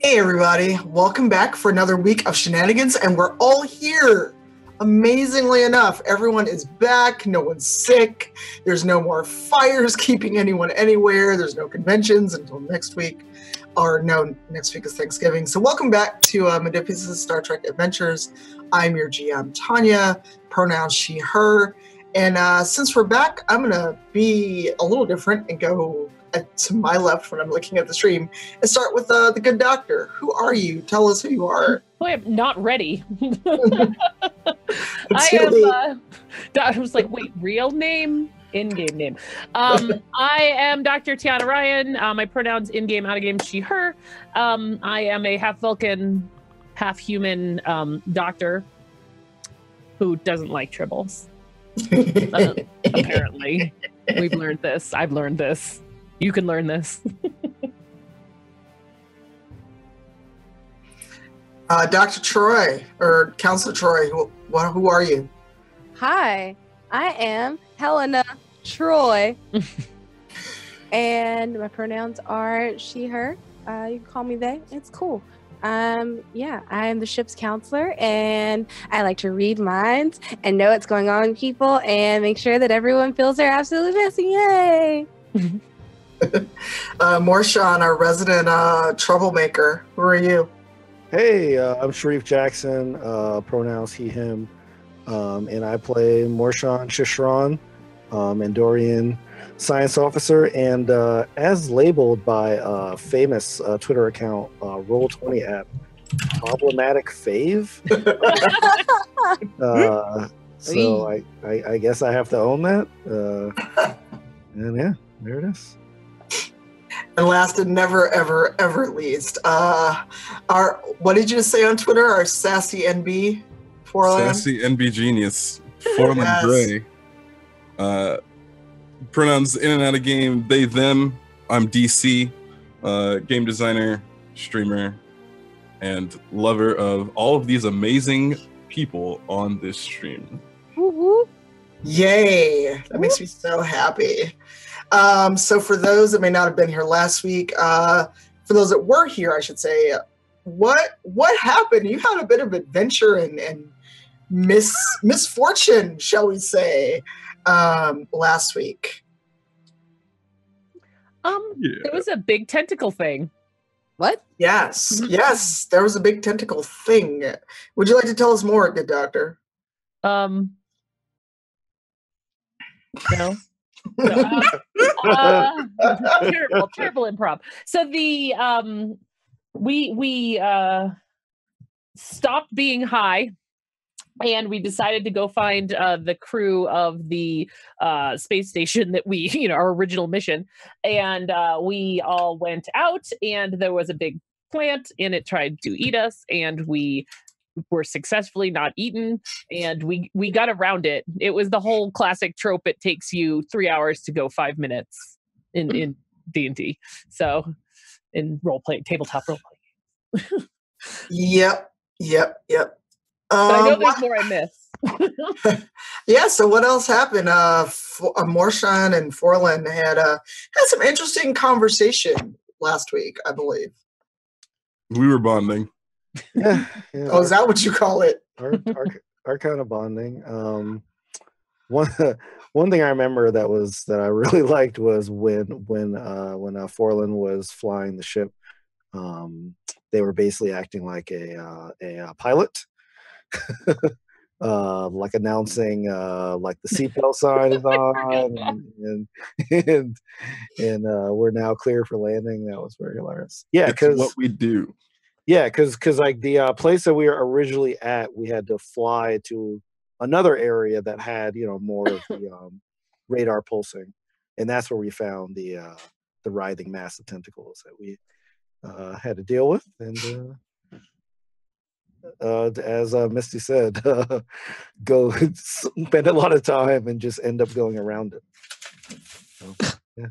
Hey everybody, welcome back for another week of shenanigans, and we're all here. Amazingly enough, everyone is back, no one's sick, there's no more fires keeping anyone anywhere, there's no conventions until next week, or no, next week is Thanksgiving. So welcome back to Medipus' Star Trek Adventures. I'm your GM, Tanya, pronouns she, her, and since we're back, I'm gonna be a little different and go to my left when I'm looking at the stream and start with the good doctor. Who are you? Tell us who you are. Boy, I'm not ready. I was like, wait, real name? In-game name. I am Dr. Tiana Ryan. My pronouns in-game, out-of-game, she, her. I am a half Vulcan, half human doctor who doesn't like tribbles. Apparently. We've learned this. I've learned this. You can learn this. Dr. Troy, or Counselor Troy, who are you? Hi, I am Helena Troy. And my pronouns are she, her. You can call me they. It's cool. Yeah, I am the ship's counselor, and I like to read minds and know what's going on with people and make sure that everyone feels their absolute best. Yay! Morshan, our resident troublemaker. Who are you? Hey, I'm Sharif Jackson, pronouns he, him, and I play Morshan Shishran, Andorian science officer, and as labeled by a famous Twitter account, Roll20 app, problematic fave. So I guess I have to own that. And yeah, there it is. And last and never, ever, ever least, what did you just say on Twitter? Our sassy NB Forlan? Sassy NB genius, Forlan Yes. Gray. Pronouns in and out of game, they, them. I'm DC, game designer, streamer, and lover of all of these amazing people on this stream. Woo-hoo. Yay! That makes me so happy. So for those that may not have been here last week, for those that were here, I should say, what happened? You had a bit of adventure and misfortune, shall we say, last week. There was a big tentacle thing. What? Yes, there was a big tentacle thing. Would you like to tell us more, good doctor? No. Terrible improv. So the we stopped being high, and we decided to go find the crew of the space station that we, our original mission, and we all went out, and there was a big plant, and it tried to eat us, and we were successfully not eaten, and we got around it. It was the whole classic trope. It takes you 3 hours to go 5 minutes in D&D. So in tabletop role play. Yep. But I know there's more I miss. Yeah, so what else happened? Morshan and Forlan had some interesting conversation last week, I believe. We were bonding. Yeah. Oh, is that what you call it? Our kind of bonding. One thing I remember that I really liked was when Forlan was flying the ship. They were basically acting like a pilot, like announcing like the seatbelt sign is on, and we're now clear for landing. That was very hilarious. Yeah, because what we do. Yeah, because like the place that we were originally at, we had to fly to another area that had more of the radar pulsing, and that's where we found the writhing mass of tentacles that we had to deal with. And as Misty said, go spend a lot of time and just end up going around it. So, yeah.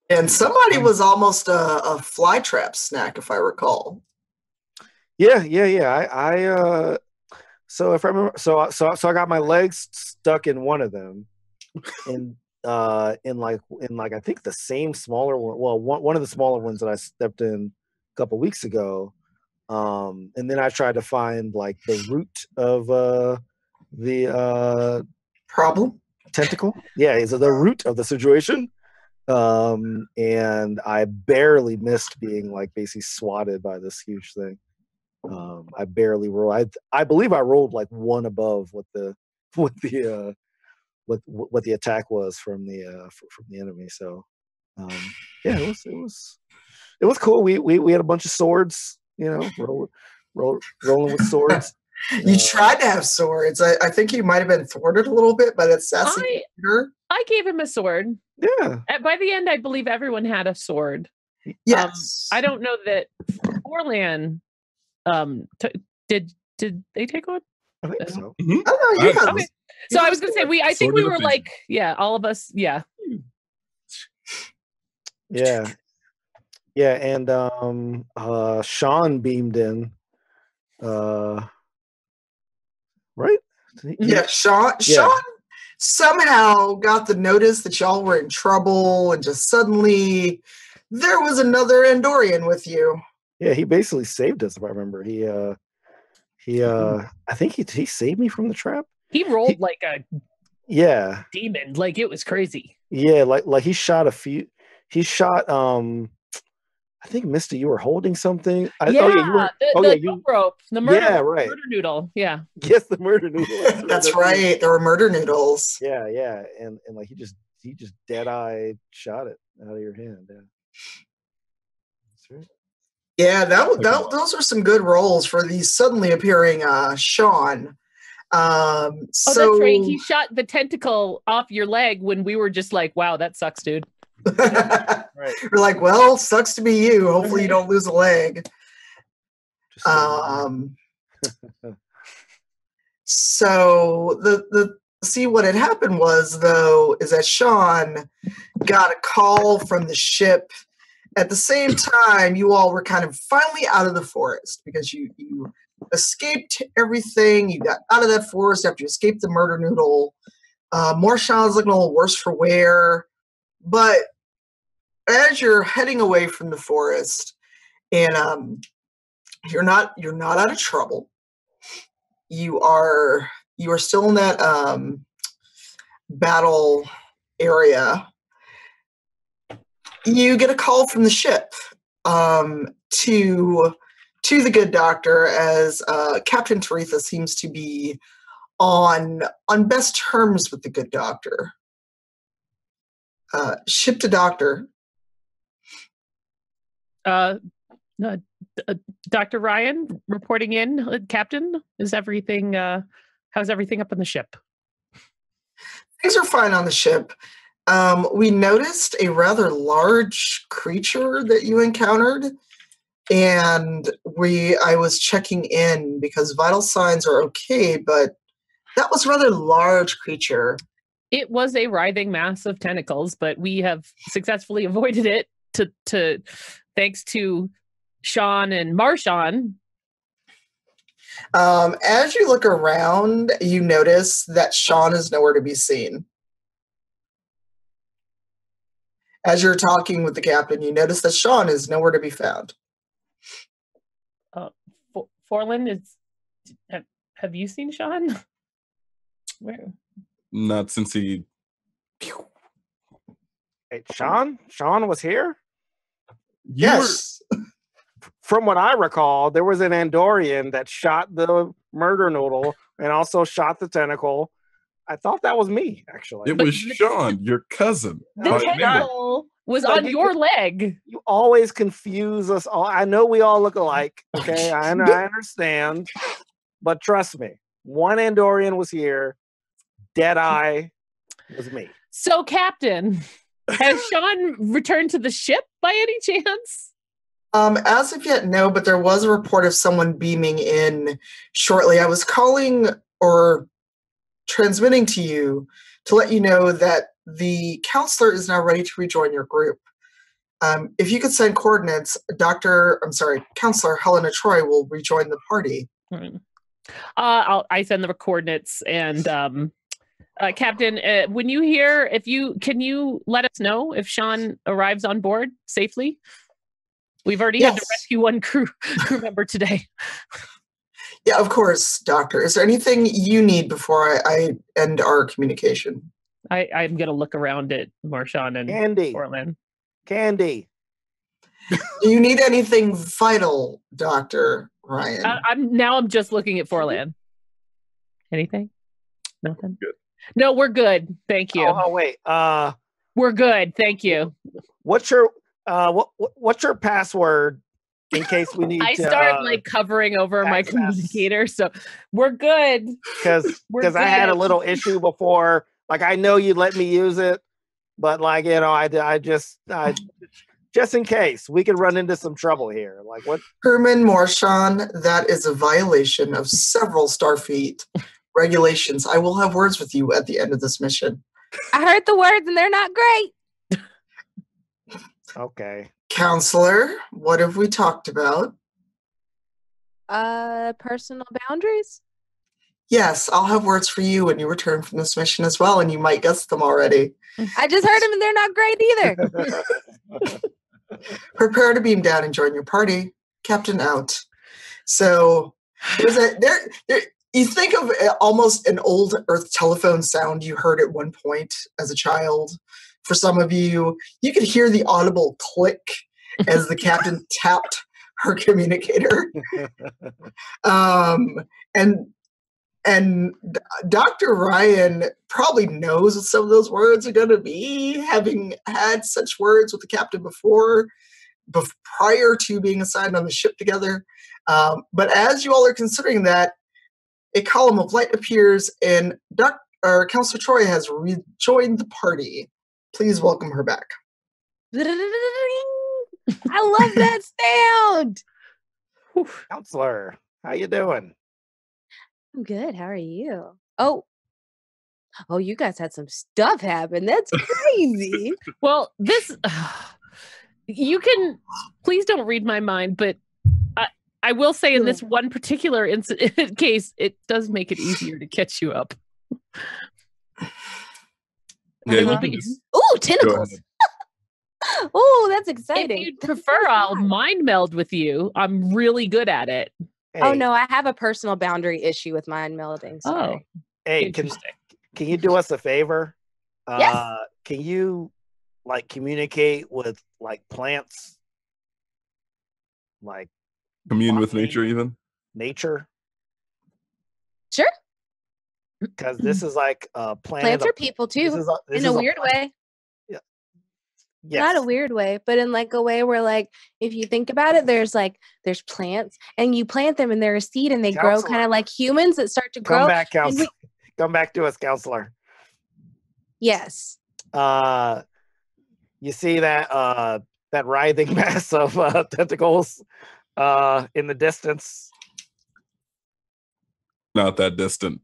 And somebody was almost a fly trap snack, if I recall. Yeah. I so if I remember, so I got my legs stuck in one of them, and in like I think the same smaller one. Well, one of the smaller ones that I stepped in couple weeks ago. And then I tried to find like the root of the Problem? tentacle. Yeah, is the root of the situation. And I barely missed being like basically swatted by this huge thing. I barely rolled. I believe I rolled like one above what the attack was from the enemy. So yeah, it was cool. We had a bunch of swords, rolling with swords. You tried to have swords. I think you might have been thwarted a little bit by that sassy computer. I gave him a sword. Yeah. By the end, I believe everyone had a sword. Yes. I don't know that Orlan did they take one? I think so. Mhm. Oh, no, you had Okay. So I was gonna say I think we were like, yeah, all of us, yeah. Yeah. Yeah, and Sean beamed in. Right? Yeah, Sean somehow got the notice that y'all were in trouble, and just suddenly there was another Andorian with you. Yeah, he basically saved us, if I remember. I think he saved me from the trap. He rolled like a demon, like it was crazy. Yeah, like he shot I think, Misty, you were holding something. The rope, the murder, right. murder noodle. Yeah. Yes, the murder noodle. That's right. There were murder noodles. Yeah, and like he just dead-eye shot it out of your hand. Yeah. That's right. Yeah, those are some good rolls for the suddenly appearing Sean. That's right. He shot the tentacle off your leg when we were just like, wow, that sucks, dude. Right. We're like, well, sucks to be you. Hopefully you don't lose a leg. So see what had happened was, though, is that Sean got a call from the ship. At the same time, you all were kind of finally out of the forest because you escaped everything. You got out of that forest after you escaped the murder noodle. Morshan's looking a little worse for wear. But as you're heading away from the forest, and you're not out of trouble. You are still in that battle area. You get a call from the ship to the good doctor, as Captain Taretha seems to be on best terms with the good doctor. Ship to doctor. Dr. Ryan reporting in. Captain, is everything? How's everything up on the ship? Things are fine on the ship. We noticed a rather large creature that you encountered, and I was checking in because vital signs are okay, but that was a rather large creature. It was a writhing mass of tentacles, but we have successfully avoided it to thanks to Sean and Marshawn. As you look around, you notice that Sean is nowhere to be seen. As you're talking with the captain, you notice that Sean is nowhere to be found. Forlin, have you seen Sean? Where? Not since he. Hey, Sean was here? Yes. From what I recall, there was an Andorian that shot the murder noodle and also shot the tentacle. I thought that was me, actually. It was Sean, your cousin. The tentacle was on your leg. You always confuse us all. I know we all look alike. Okay, I understand. But trust me, one Andorian was here. Deadeye was me. So, Captain, has Sean returned to the ship by any chance? As of yet, no, but there was a report of someone beaming in shortly. I was calling or transmitting to you to let you know that the counselor is now ready to rejoin your group. If you could send coordinates, Counselor Helena Troy will rejoin the party. I send the coordinates, and Captain, when you hear, can you let us know if Sean arrives on board safely? We've already had to rescue one crew member today. Yeah, of course, Doctor. Is there anything you need before I end our communication? I'm going to look around at Marshawn and Portland. Candy. Do you need anything vital, Dr. Ryan? I'm just looking at Forlan. Anything? Nothing? Good. No, we're good. Thank you. Oh wait. We're good. Thank you. What's your password in case we need I to start like covering over my communicator, so we're good. Because I had a little issue before. Like I know you let me use it, but like I just in case we could run into some trouble here. Like what? Herman Morshan, that is a violation of several Starfleet regulations. I will have words with you at the end of this mission. I heard the words and they're not great. Okay. Counselor, what have we talked about? Personal boundaries? Yes, I'll have words for you when you return from this mission as well, and you might guess them already. I just heard them and they're not great either. Prepare to beam down and join your party. Captain out. So you think of almost an old Earth telephone sound you heard at one point as a child. For some of you, you could hear the audible click as the captain tapped her communicator. And Dr. Ryan probably knows what some of those words are going to be, having had such words with the captain before prior to being assigned on the ship together. But as you all are considering that, a column of light appears and Counselor Troy has rejoined the party. Please welcome her back. I love that sound. Counselor, how you doing? I'm good. How are you? Oh, you guys had some stuff happen. That's crazy. Well, you can, please don't read my mind, but I will say in this one particular case, it does make it easier to catch you up. Yeah, Ooh, tentacles. Oh, that's exciting. If you'd prefer, I'll mind meld with you. I'm really good at it. Hey. Oh no, I have a personal boundary issue with mind melding. Sorry. Oh, hey, can you do us a favor? Yes. Can you like communicate with like plants? Like commune with nature, even nature? Sure. Because this is like plants are people too, in a weird way. Yeah. Yes. Not a weird way, but in like a way where like if you think about it, there's plants and you plant them and they're a seed and they grow kind of like humans that start to grow. Come back, counselor. Come back to us, counselor. Yes. You see that writhing mass of tentacles in the distance? Not that distant.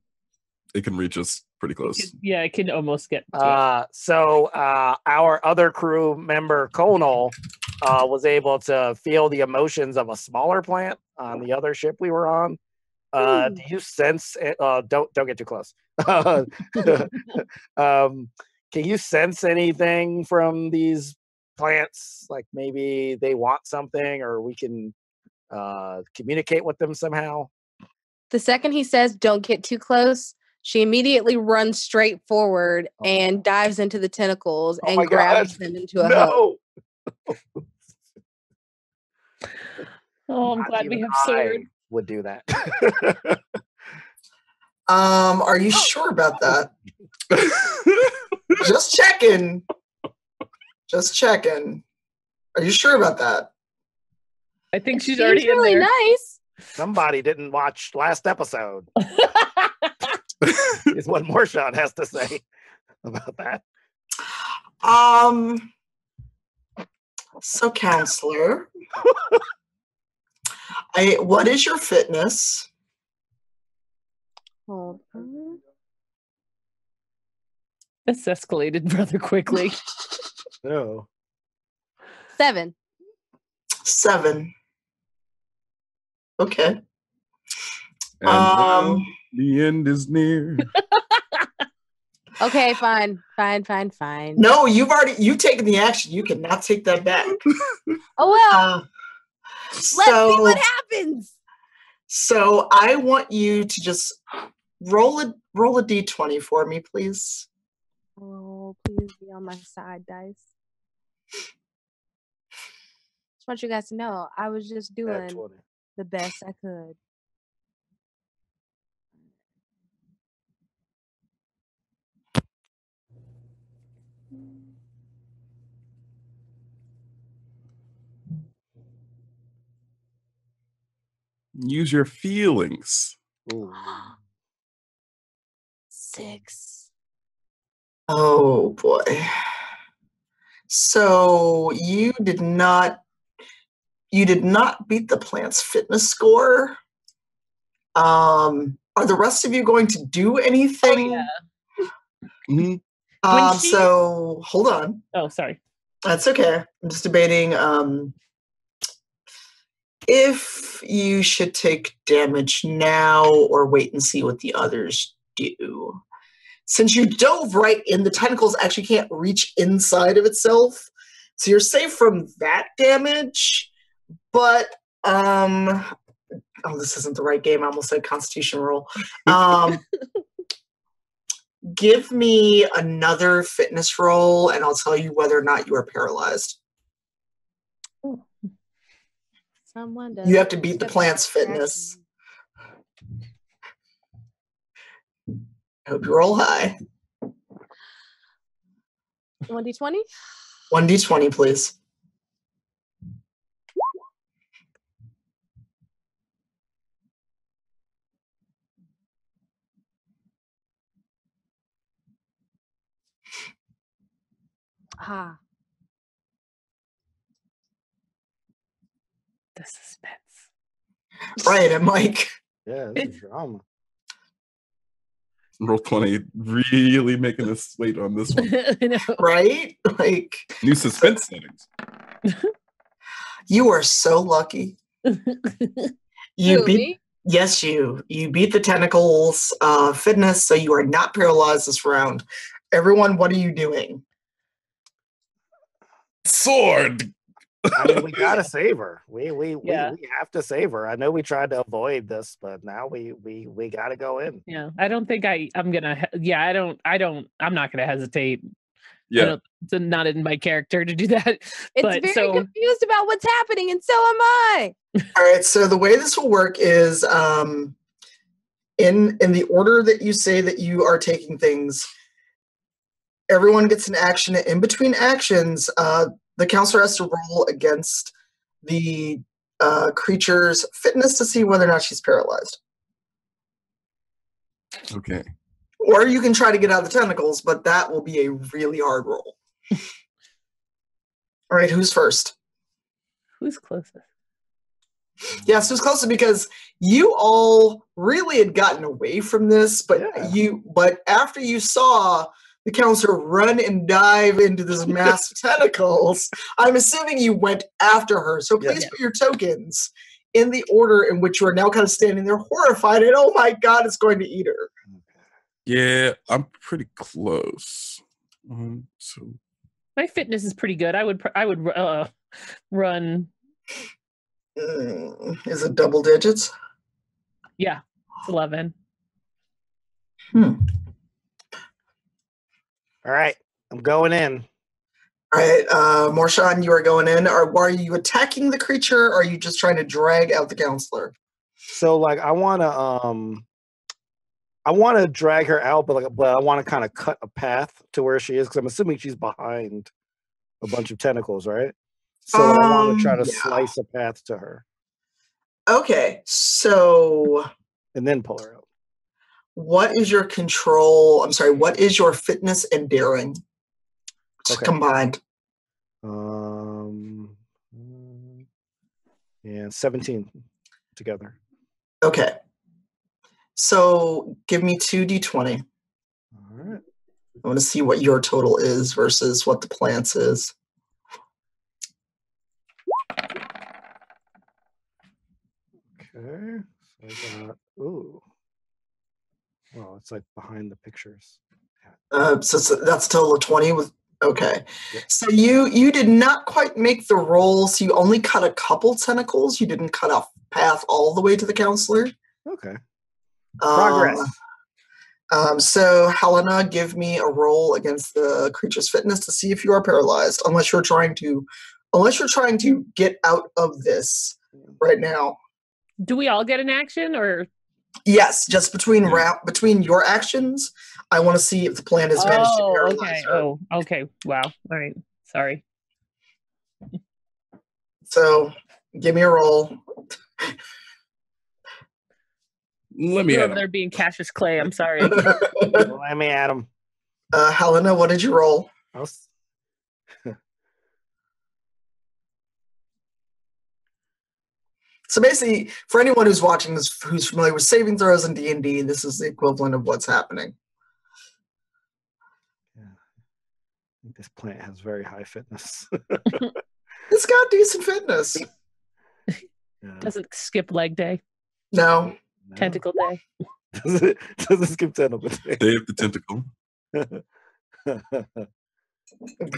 It can reach us pretty close. Yeah, it can almost get to so our other crew member, Conal, was able to feel the emotions of a smaller plant on the other ship we were on. Do you sense it? Don't get too close. Can you sense anything from these plants? Like maybe they want something or we can communicate with them somehow? The second he says, don't get too close, she immediately runs straight forward and dives into the tentacles and grabs them into a hug. Oh, I'm glad we have sword. Would do that. Are you sure about that? Just checking. Just checking. Are you sure about that? I think she's already really in there. Nice. Somebody didn't watch last episode. Is what Morshawn has to say about that. So counselor, what is your fitness? Hold on. This escalated rather quickly. No. 7. 7. Okay. And the end is near. Okay, fine. No, you've taken the action. You cannot take that back. Oh well. Let's see what happens. So I want you to just roll a d20 for me, please. Oh, please be on my side, dice. Just want you guys to know I was just doing the best I could. Use your feelings. Ooh. 6. Oh boy. So you did not beat the plant's fitness score. Are the rest of you going to do anything? Oh, yeah. So hold on. Oh, sorry. That's okay. I'm just debating if you should take damage now or wait and see what the others do. Since you dove right in, the tentacles actually can't reach inside of itself. So you're safe from that damage. But this isn't the right game. I almost said Constitution roll. Give me another fitness roll, and I'll tell you whether or not you are paralyzed. Someone does. You have to beat the plant's fitness. I hope you roll high. 1d20? 1d20, please. Ah. The suspense. Right, I'm like... Yeah, this is drama. Roll 20, really making us wait on this one. Right? Like... New suspense settings. You are so lucky. You beat... Me? Yes, you beat the tentacles fitness, so you are not paralyzed this round. Everyone, what are you doing? Sword! I mean, we gotta save her. We Yeah. have to save her. I know we tried to avoid this, but now we gotta go in. Yeah, I don't think I'm gonna. Yeah, I'm not gonna hesitate. Yeah. It's not in my character to do that. It's very confused about what's happening, and so am I. All right, so the way this will work is in the order that you say that you are taking things, everyone gets an action. In between actions, the counselor has to roll against the creature's fitness to see whether or not she's paralyzed. Okay. Or you can try to get out of the tentacles, but that will be a really hard roll. All right, who's first? Who's closest? Yes, who's closest? Because you all really had gotten away from this, but but after you saw the counselor run and dive into this mass of tentacles, I'm assuming you went after her. So please put your tokens in the order in which you are now kind of standing there horrified and, oh my God, it's going to eat her. Yeah, I'm pretty close. So my fitness is pretty good. I would run. Is it double digits? Yeah, it's 11. All right, I'm going in. All right, Morshan, you are going in. Are you attacking the creature, or are you just trying to drag out the counselor? So, like, I want to drag her out, but I want to kind of cut a path to where she is, because I'm assuming she's behind a bunch of tentacles, right? So I want to try to slice a path to her. Okay, so... And then pull her out. What is your control? I'm sorry, what is your fitness and daring combined? And 17 together. Okay. So give me 2d20. All right. I want to see what your total is versus what the plant's is. Okay. So I got, ooh. Well, it's like behind the pictures. So that's a total of 20 with Okay. Yep. So you did not quite make the roll, so you only cut a couple tentacles. You didn't cut a path all the way to the counselor. Okay. Progress. So Helena, give me a roll against the creature's fitness to see if you are paralyzed, unless you're trying to get out of this right now. Do we all get an action or? Yes, just between your actions, I want to see if the plan is managed to paralyze her. Oh, okay. Wow. All right. Sorry. So, give me a roll. Let me You're at over him. there being Cassius Clay. I'm sorry. Let me at him. Helena, what did you roll? So basically, for anyone who's watching this, who's familiar with saving throws in D&D, this is the equivalent of what's happening. Yeah. I think this plant has very high fitness. It's got decent fitness. Yeah. Doesn't skip leg day. No. Tentacle day. Doesn't skip tentacle day. Day of the tentacle.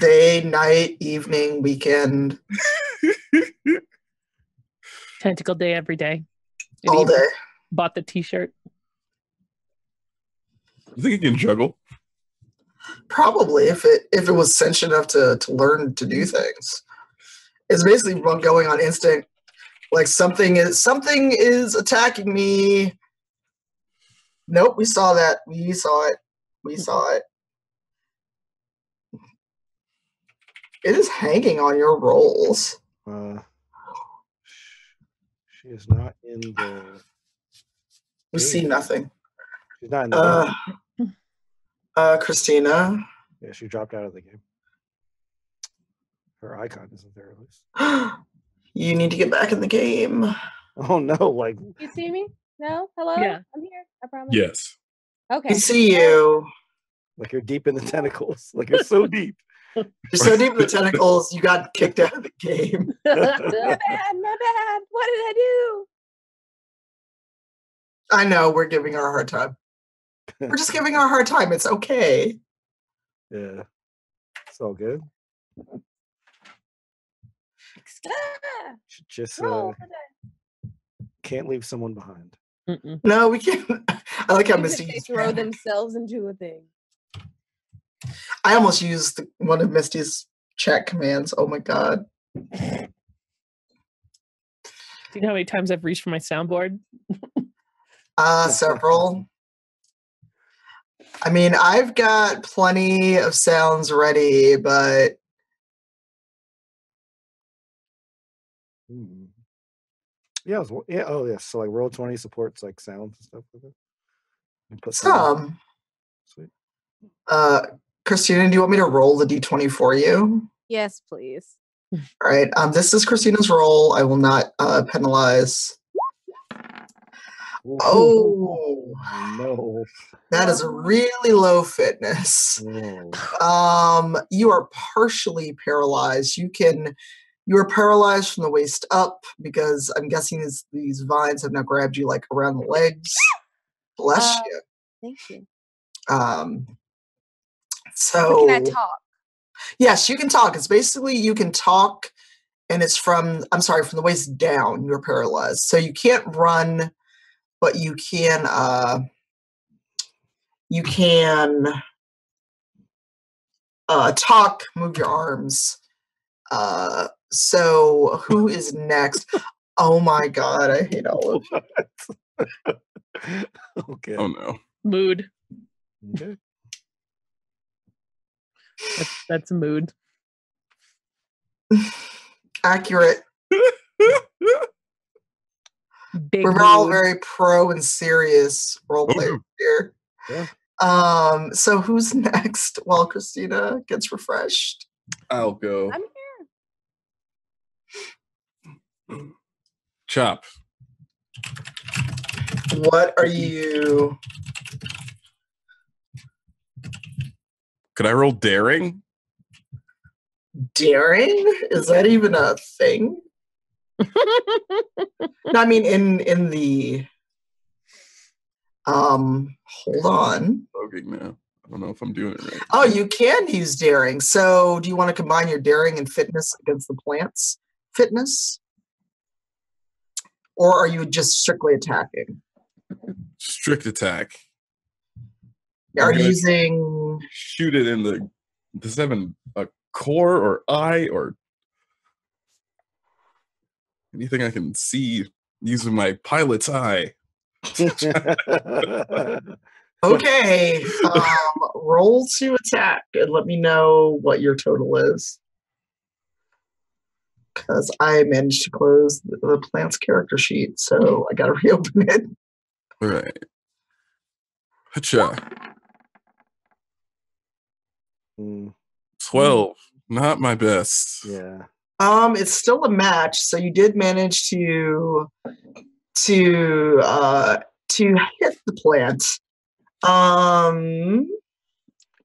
Day, night, evening, weekend. Tentacle day every day. All day. Bought the t-shirt. You think he can juggle? Probably, if it was sentient enough to learn to do things. It's basically going on instinct. Like something is attacking me. Nope, we saw that. We saw it. It is hanging on your rolls. She is not in the. We see nothing. She's not in the game. Christina. Yeah, she dropped out of the game. Her icon isn't there at least. You need to get back in the game. Oh no! Like You see me? No? Hello? Yeah. I'm here. I promise. Yes. Okay. We see you. like you're deep in the tentacles. Like you're so deep. You're so deep in the tentacles, you got kicked out of the game. My bad. What did I do? I know, we're giving her a hard time. We're just giving her a hard time. It's okay. Yeah. It's all good. Should just can't leave someone behind. Mm-mm. No, we can't. I like how Even Misty if they used throw panic. themselves into a thing. I almost used one of Misty's chat commands. Oh my god. Do you know how many times I've reached for my soundboard? Several. I mean, I've got plenty of sounds ready, but Yeah, oh yes. So like Roll20 supports like sounds and stuff like that. And put some. Sweet. Christina, do you want me to roll the d20 for you? Yes, please. All right. This is Christina's roll. I will not penalize. Oh no. That is a really low fitness. You are partially paralyzed. You are paralyzed from the waist up because I'm guessing these vines have now grabbed you like around the legs. Bless you. Thank you. So Can I talk? Yes, you can talk. It's basically you can talk, and it's from the waist down. You're paralyzed, so you can't run, but you can talk, move your arms. So who is next? Oh my god, I hate all of it. Okay. Oh no. Mood. Okay. That's a mood. Accurate. Big We're mood. all very pro and serious role players here. Yeah. So who's next while Christina gets refreshed? I'll go. I'm here. Chop. What are you? Could I roll daring? Daring? Is that even a thing? No, I mean in the hold on. Okay, now. I don't know if I'm doing it right. Oh, you can use daring. So do you want to combine your daring and fitness against the plant's fitness? Or are you just strictly attacking? Strict attack. Are you using... Shoot it in the... Does it have a core or eye or... anything I can see using my pilot's eye? Okay. Roll to attack and let me know what your total is. Because I managed to close the plant's character sheet, so I got to reopen it. All right. Hacha. 12. Not my best. Yeah. It's still a match, so you did manage to hit the plant. I'm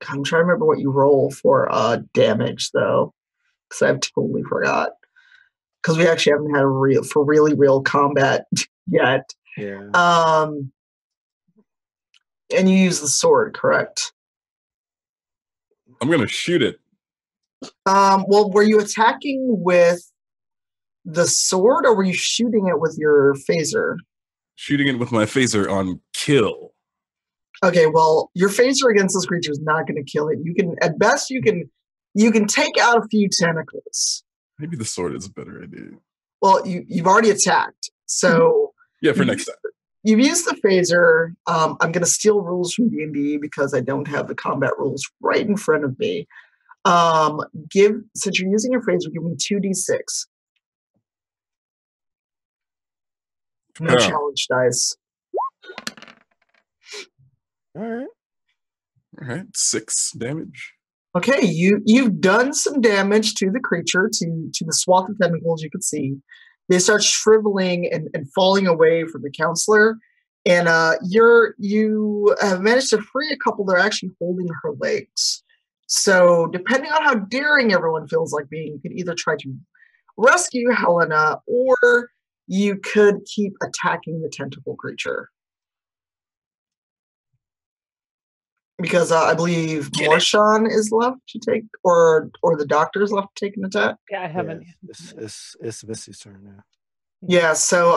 trying to remember what you roll for damage though, because I've totally forgot. Because we actually haven't had really real combat yet. Yeah. And you use the sword, correct? I'm gonna shoot it. Well, were you attacking with the sword, or were you shooting it with your phaser? Shooting it with my phaser on kill. Okay, well, your phaser against this creature is not going to kill it. You can, at best, you can take out a few tentacles. Maybe the sword is a better idea. Well, you've already attacked, so yeah, for next time. You've used the phaser. I'm going to steal rules from D&D because I don't have the combat rules right in front of me. Since you're using your phaser, give me 2d6. No challenge dice. All right. 6 damage. Okay, you've done some damage to the creature, to the swath of tentacles you could see. They start shriveling and falling away from the counselor, and you have managed to free a couple. They're actually holding her legs. So depending on how daring everyone feels like being, you could either try to rescue Helena, or you could keep attacking the tentacle creature. Because I believe Morshan is left to take, or the doctor is left to take an attack. Yeah, I haven't. Yeah, it's Missy's turn now. Yeah, so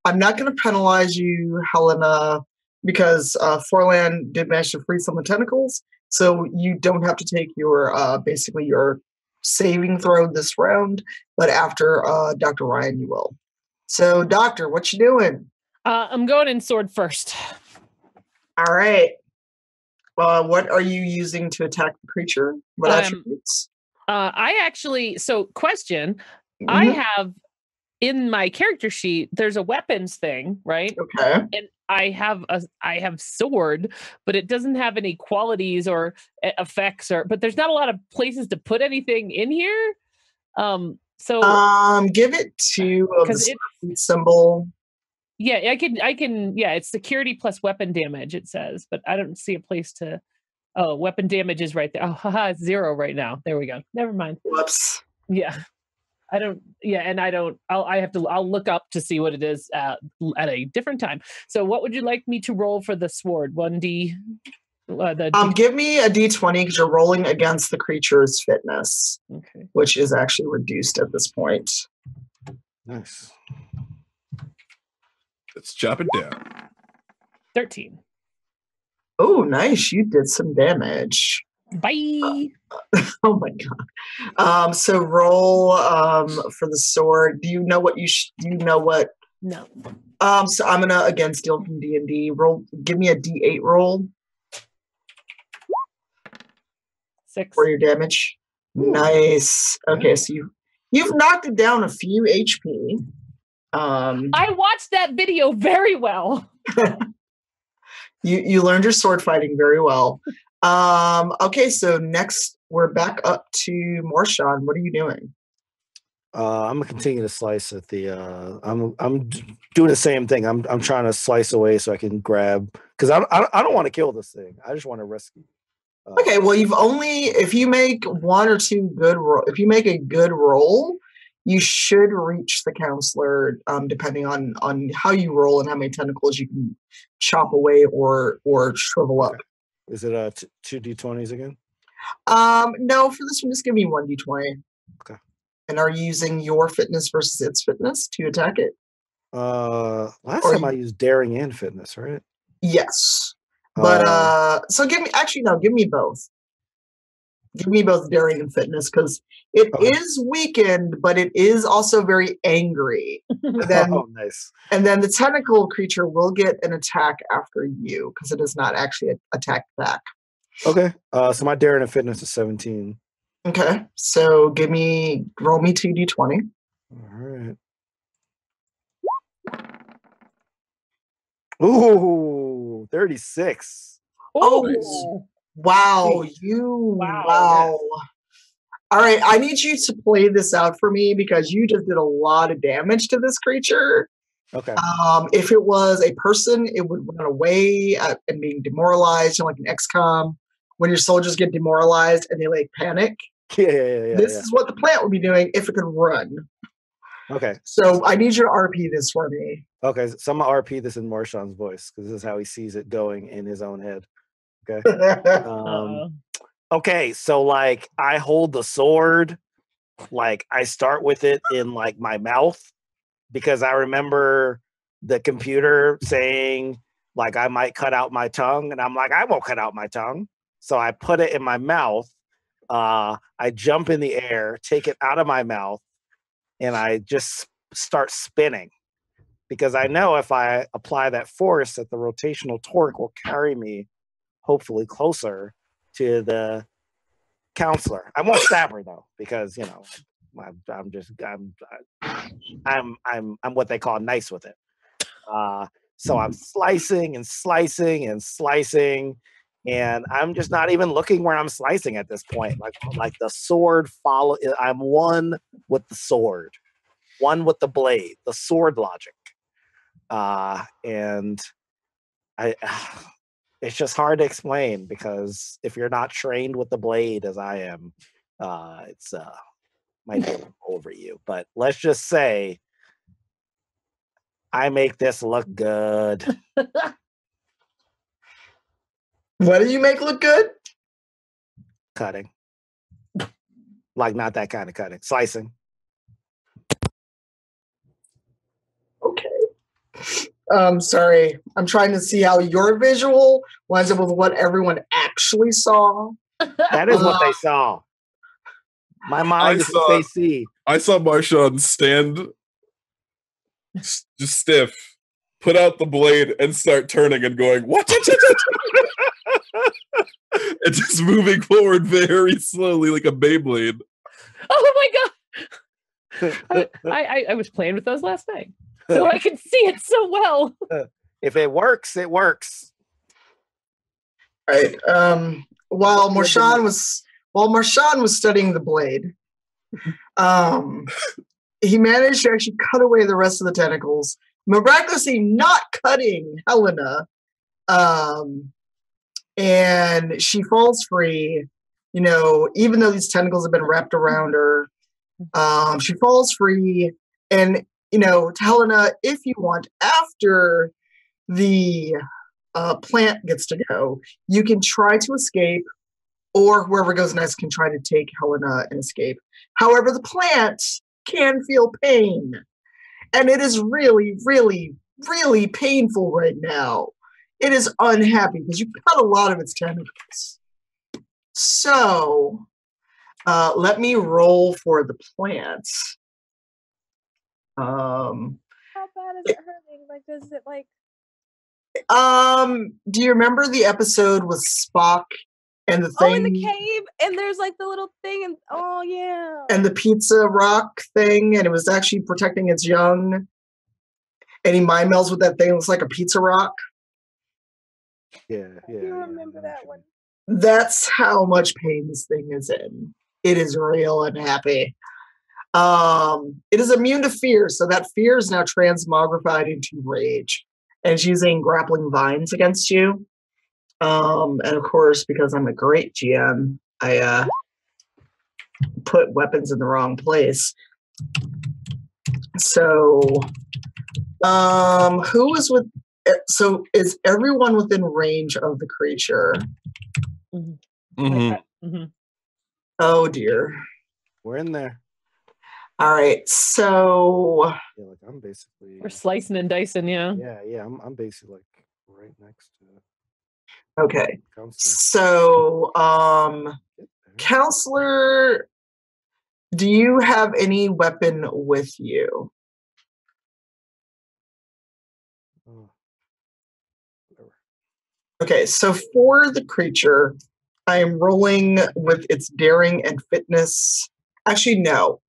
I'm not going to penalize you, Helena, because Forlan did manage to free some of the tentacles, so you don't have to take your basically your saving throw this round. But after Dr. Ryan, you will. So, Doctor, what you doing? I'm going in sword first. All right. What are you using to attack the creature? What attributes? Question. Mm-hmm. I have in my character sheet, there's a weapons thing, right? Okay. And I have sword, but it doesn't have any qualities or effects, but there's not a lot of places to put anything in here. Give it to the symbol. Yeah, I can. Yeah, it's security plus weapon damage. It says, but I don't see a place to. Oh, weapon damage is right there. Oh, haha, it's 0 right now. There we go. Never mind. Whoops. Yeah, I don't. Yeah, and I don't. I'll look up to see what it is at a different time. So, what would you like me to roll for the sword? 1d. Give me a d20 because you're rolling against the creature's fitness, okay, which is actually reduced at this point. Nice. Let's chop it down. 13. Oh, nice. You did some damage. Bye. Oh my god. So roll for the sword. Do you know what do you know what? No. So I'm gonna again steal from D&D. Roll. Give me a D8 roll. 6 for your damage. Ooh. Nice. Okay, so you've knocked it down a few HP. I watched that video very well. You learned your sword fighting very well. Okay, so next we're back up to Morshan. What are you doing? I'm gonna continue to slice at the. I'm doing the same thing. I'm trying to slice away so I can grab, because I don't want to kill this thing. I just want to rescue. Okay, well, if you make one or two if you make a good roll, you should reach the counselor, depending on how you roll and how many tentacles you can chop away or shrivel up. Is it two d20s again? No, for this one, just give me 1d20. Okay. And are you using your fitness versus its fitness to attack it? Last time I used daring and fitness, right? Yes. But so give me both. Give me both daring and fitness because it is weakened, but it is also very angry. Nice. And then the tentacle creature will get an attack after you because it is not actually attacked back. Okay. So my daring and fitness is 17. Okay. So roll me 2d20. All right. Ooh, 36. Oh, wow. Wow. All right. I need you to play this out for me because you just did a lot of damage to this creature. Okay. If it was a person, it would run away and being demoralized, like an XCOM. When your soldiers get demoralized and they like panic. Yeah. This is what the plant would be doing if it could run. Okay. So I need you to RP this for me. Okay. So I'm gonna RP this in Marshawn's voice because this is how he sees it going in his own head. Okay. Okay. So like I hold the sword, like I start with it in like my mouth because I remember the computer saying like I might cut out my tongue, and I'm like, I won't cut out my tongue. So I put it in my mouth. I jump in the air, take it out of my mouth, and I just start spinning because I know if I apply that force that the rotational torque will carry me hopefully closer to the counselor. I won't stab her though, because you know, I'm what they call nice with it. So I'm slicing and slicing and slicing, and I'm just not even looking where I'm slicing at this point. Like the sword follow. I'm one with the sword, one with the blade, the sword logic, and I. It's just hard to explain because if you're not trained with the blade as I am, it's might be over you. But let's just say I make this look good. What do you make look good? Cutting. Like not that kind of cutting. Slicing. Okay. Sorry. I'm trying to see how your visual lines up with what everyone actually saw. That is what they saw. My mind is what they see. I saw Marshawn stand just stiff, put out the blade, and start turning and going, what? And just moving forward very slowly like a Beyblade. Oh my god! I was playing with those last night, so I can see it so well. If it works, it works. All right. While Marshawn was studying the blade, he managed to actually cut away the rest of the tentacles, miraculously not cutting Helena. And she falls free, you know, even though these tentacles have been wrapped around her. She falls free, and you know, to Helena, if you want, after the plant gets to go, you can try to escape, or whoever goes next can try to take Helena and escape. However, the plant can feel pain, and it is really, really, really painful right now. It is unhappy because you cut a lot of its tentacles. So, let me roll for the plant. How bad is it hurting? Like, does it like? Do you remember the episode with Spock and the thing? Oh, in the cave, and there's like the little thing, and oh yeah. And the pizza rock thing, and it was actually protecting its young. And he mind melds with that thing. It looks like a pizza rock. Yeah. I do remember that one. That's how much pain this thing is in. It is real unhappy. It is immune to fear, so that fear is now transmogrified into rage. And it's using grappling vines against you. And of course, because I'm a great GM, I put weapons in the wrong place. So, who was with So is everyone within range of the creature? Oh dear. We're in there. All right, so Yeah, like I'm basically. We're slicing and dicing, yeah. Yeah. I'm basically like right next to. okay. Counselor. So, Counselor, do you have any weapon with you? Oh, whatever. Okay, so for the creature, I am rolling with its daring and fitness. Actually, no.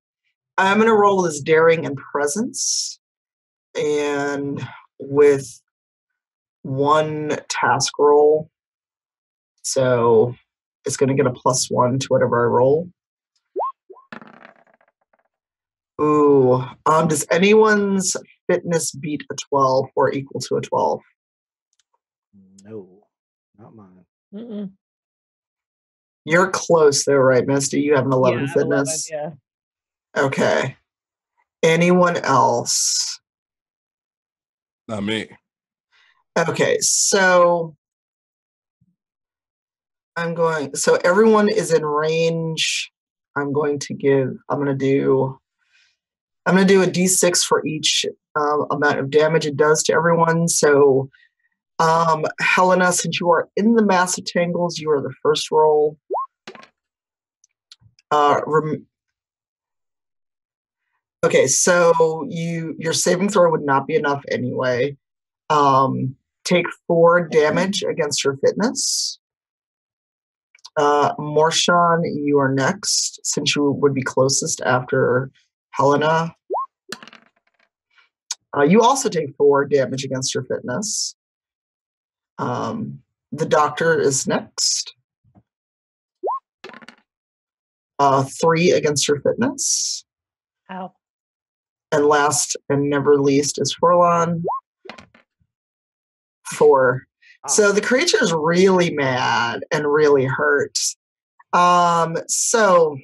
I'm going to roll with its daring and presence. And with one task roll. So it's going to get a +1 to whatever I roll. Ooh. Does anyone's fitness beat a 12 or equal to a 12? No, not mine. You're close though, right, Misty? You have an 11 fitness. 11, yeah. Okay. Anyone else? Not me. Okay, so so everyone is in range. I'm going to do a D6 for each amount of damage it does to everyone. So Helena, since you are in the massive tangles, you are the first roll. Okay, so your saving throw would not be enough anyway. Take 4 damage against your fitness. Morshan, you are next, since you would be closest after Helena. You also take 4 damage against your fitness. The doctor is next. 3 against your fitness. Ow. And last and never least is Forlon. 4. So the creature is really mad and really hurt. So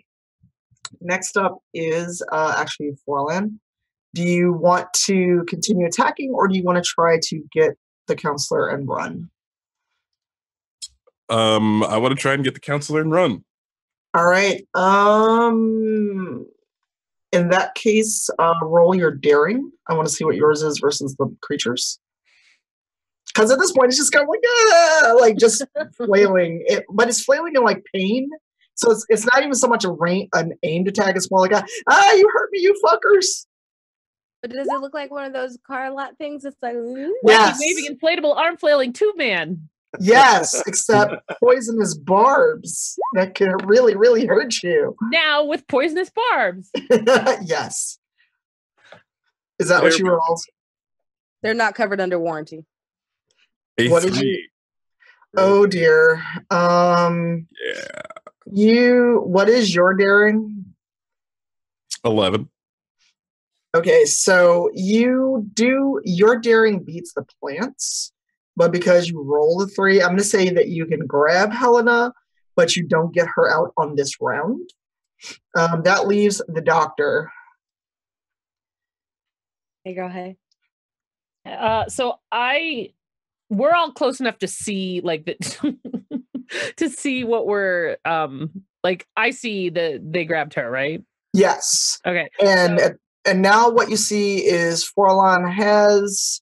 next up is actually Forlan. Do you want to continue attacking, or do you want to try to get the counselor and run? I want to try and get the counselor and run. All right. In that case, roll your daring. I want to see what yours is versus the creature's. Because at this point, it's just kind of like just flailing. But it's flailing in like pain. So it's not even so much an aimed attack. It's more like you hurt me, you fuckers. But does it look like one of those car lot things? It's like, yes. Maybe inflatable arm flailing tube man. Yes, except poisonous barbs that can really, really hurt you. Now with poisonous barbs. Yes. Is that what you rolled? They're not covered under warranty. What did you? Oh dear. Yeah. What is your daring? 11. Okay, so your daring beats the plants, but because you roll the 3, I'm going to say that you can grab Helena, but you don't get her out on this round. That leaves the doctor. Hey, girl, hey. So we're all close enough to see like the to see what we're like. I see that they grabbed her, right? Yes. Okay. And now what you see is Forlan has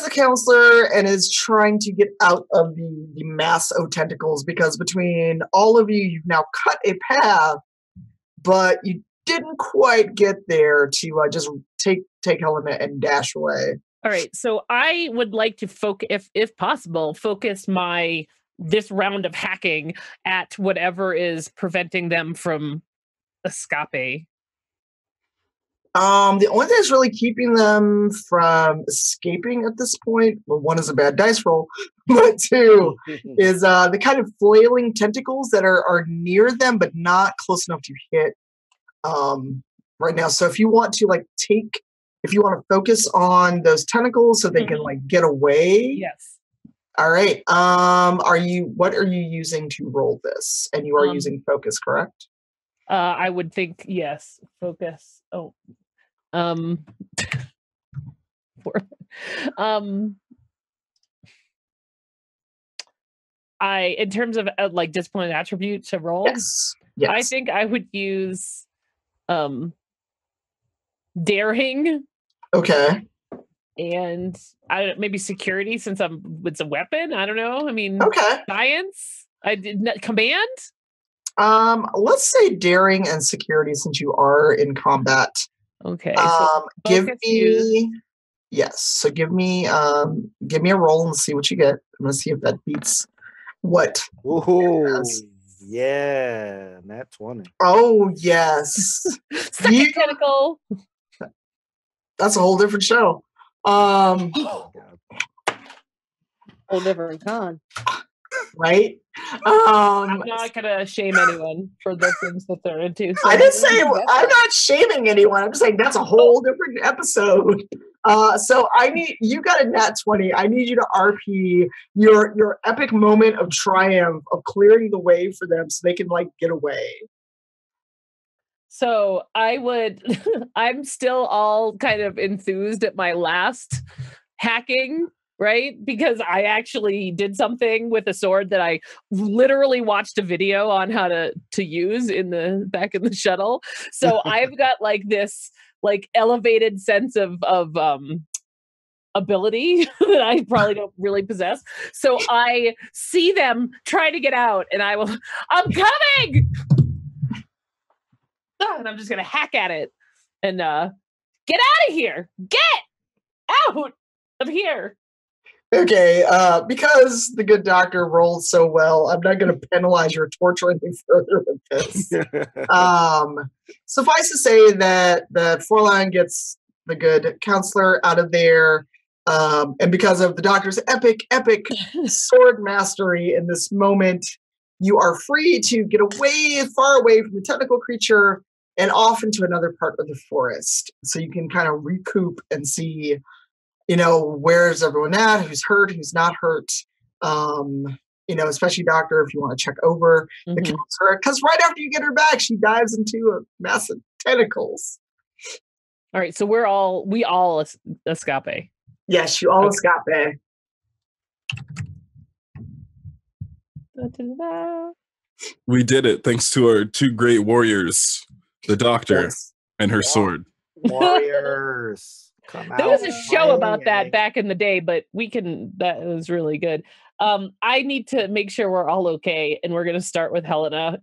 the counselor and is trying to get out of the mass of tentacles, because between all of you've now cut a path, but you didn't quite get there to just take Helena and dash away. All right, so I would like to focus, if possible, focus this round of hacking at whatever is preventing them from escape. The only thing that's really keeping them from escaping at this point, well, 1 is a bad dice roll, but 2 is the kind of flailing tentacles that are near them, but not close enough to hit right now. So if you want to if you want to focus on those tentacles so they can get away. Yes. All right. What are you using to roll this? And you are using focus, correct? I would think yes. Focus. Oh. In terms of like discipline and attribute to roll, Yes. I think I would use daring. Okay. And maybe security, since it's a weapon. I don't know. I mean, okay. Science. I did not command. Let's say daring and security, since you are in combat. Okay. So give me. Yes. So give me a roll and see what you get. I'm gonna see if that beats what. Ooh, yeah, nat 20. Oh yes. Second tentacle. That's a whole different show. Whole different con. Right? I'm not gonna shame anyone for the things that they're into. So I didn't say I'm not shaming anyone. I'm just saying that's a whole different episode. So you got a nat 20. I need you to RP your epic moment of triumph of clearing the way for them so they can like get away. So I'm still all kind of enthused at my last hacking, right? Because I actually did something with a sword that I literally watched a video on how to use back in the shuttle. So I've got like this like elevated sense of ability that I probably don't really possess. So I see them try to get out and I'm coming! And I'm just gonna hack at it and get out of here. Get out of here. Okay, because the good doctor rolled so well, I'm not going to penalize your torture any further with this. Suffice to say that Forline gets the good counselor out of there, and because of the doctor's epic sword mastery in this moment, you are free to get far away from the tentacle creature and off into another part of the forest. So you can kind of recoup and see, where's everyone at, who's hurt, who's not hurt. Especially doctor, if you want to check over the counselor, because right after you get her back, she dives into a mass of tentacles. All right, so we all escape. Yes, you all escape. We did it thanks to our two great warriors, the doctor and her sword. Warriors. There was a show about that back in the day, but that was really good. I need to make sure we're all okay, and we're going to start with Helena.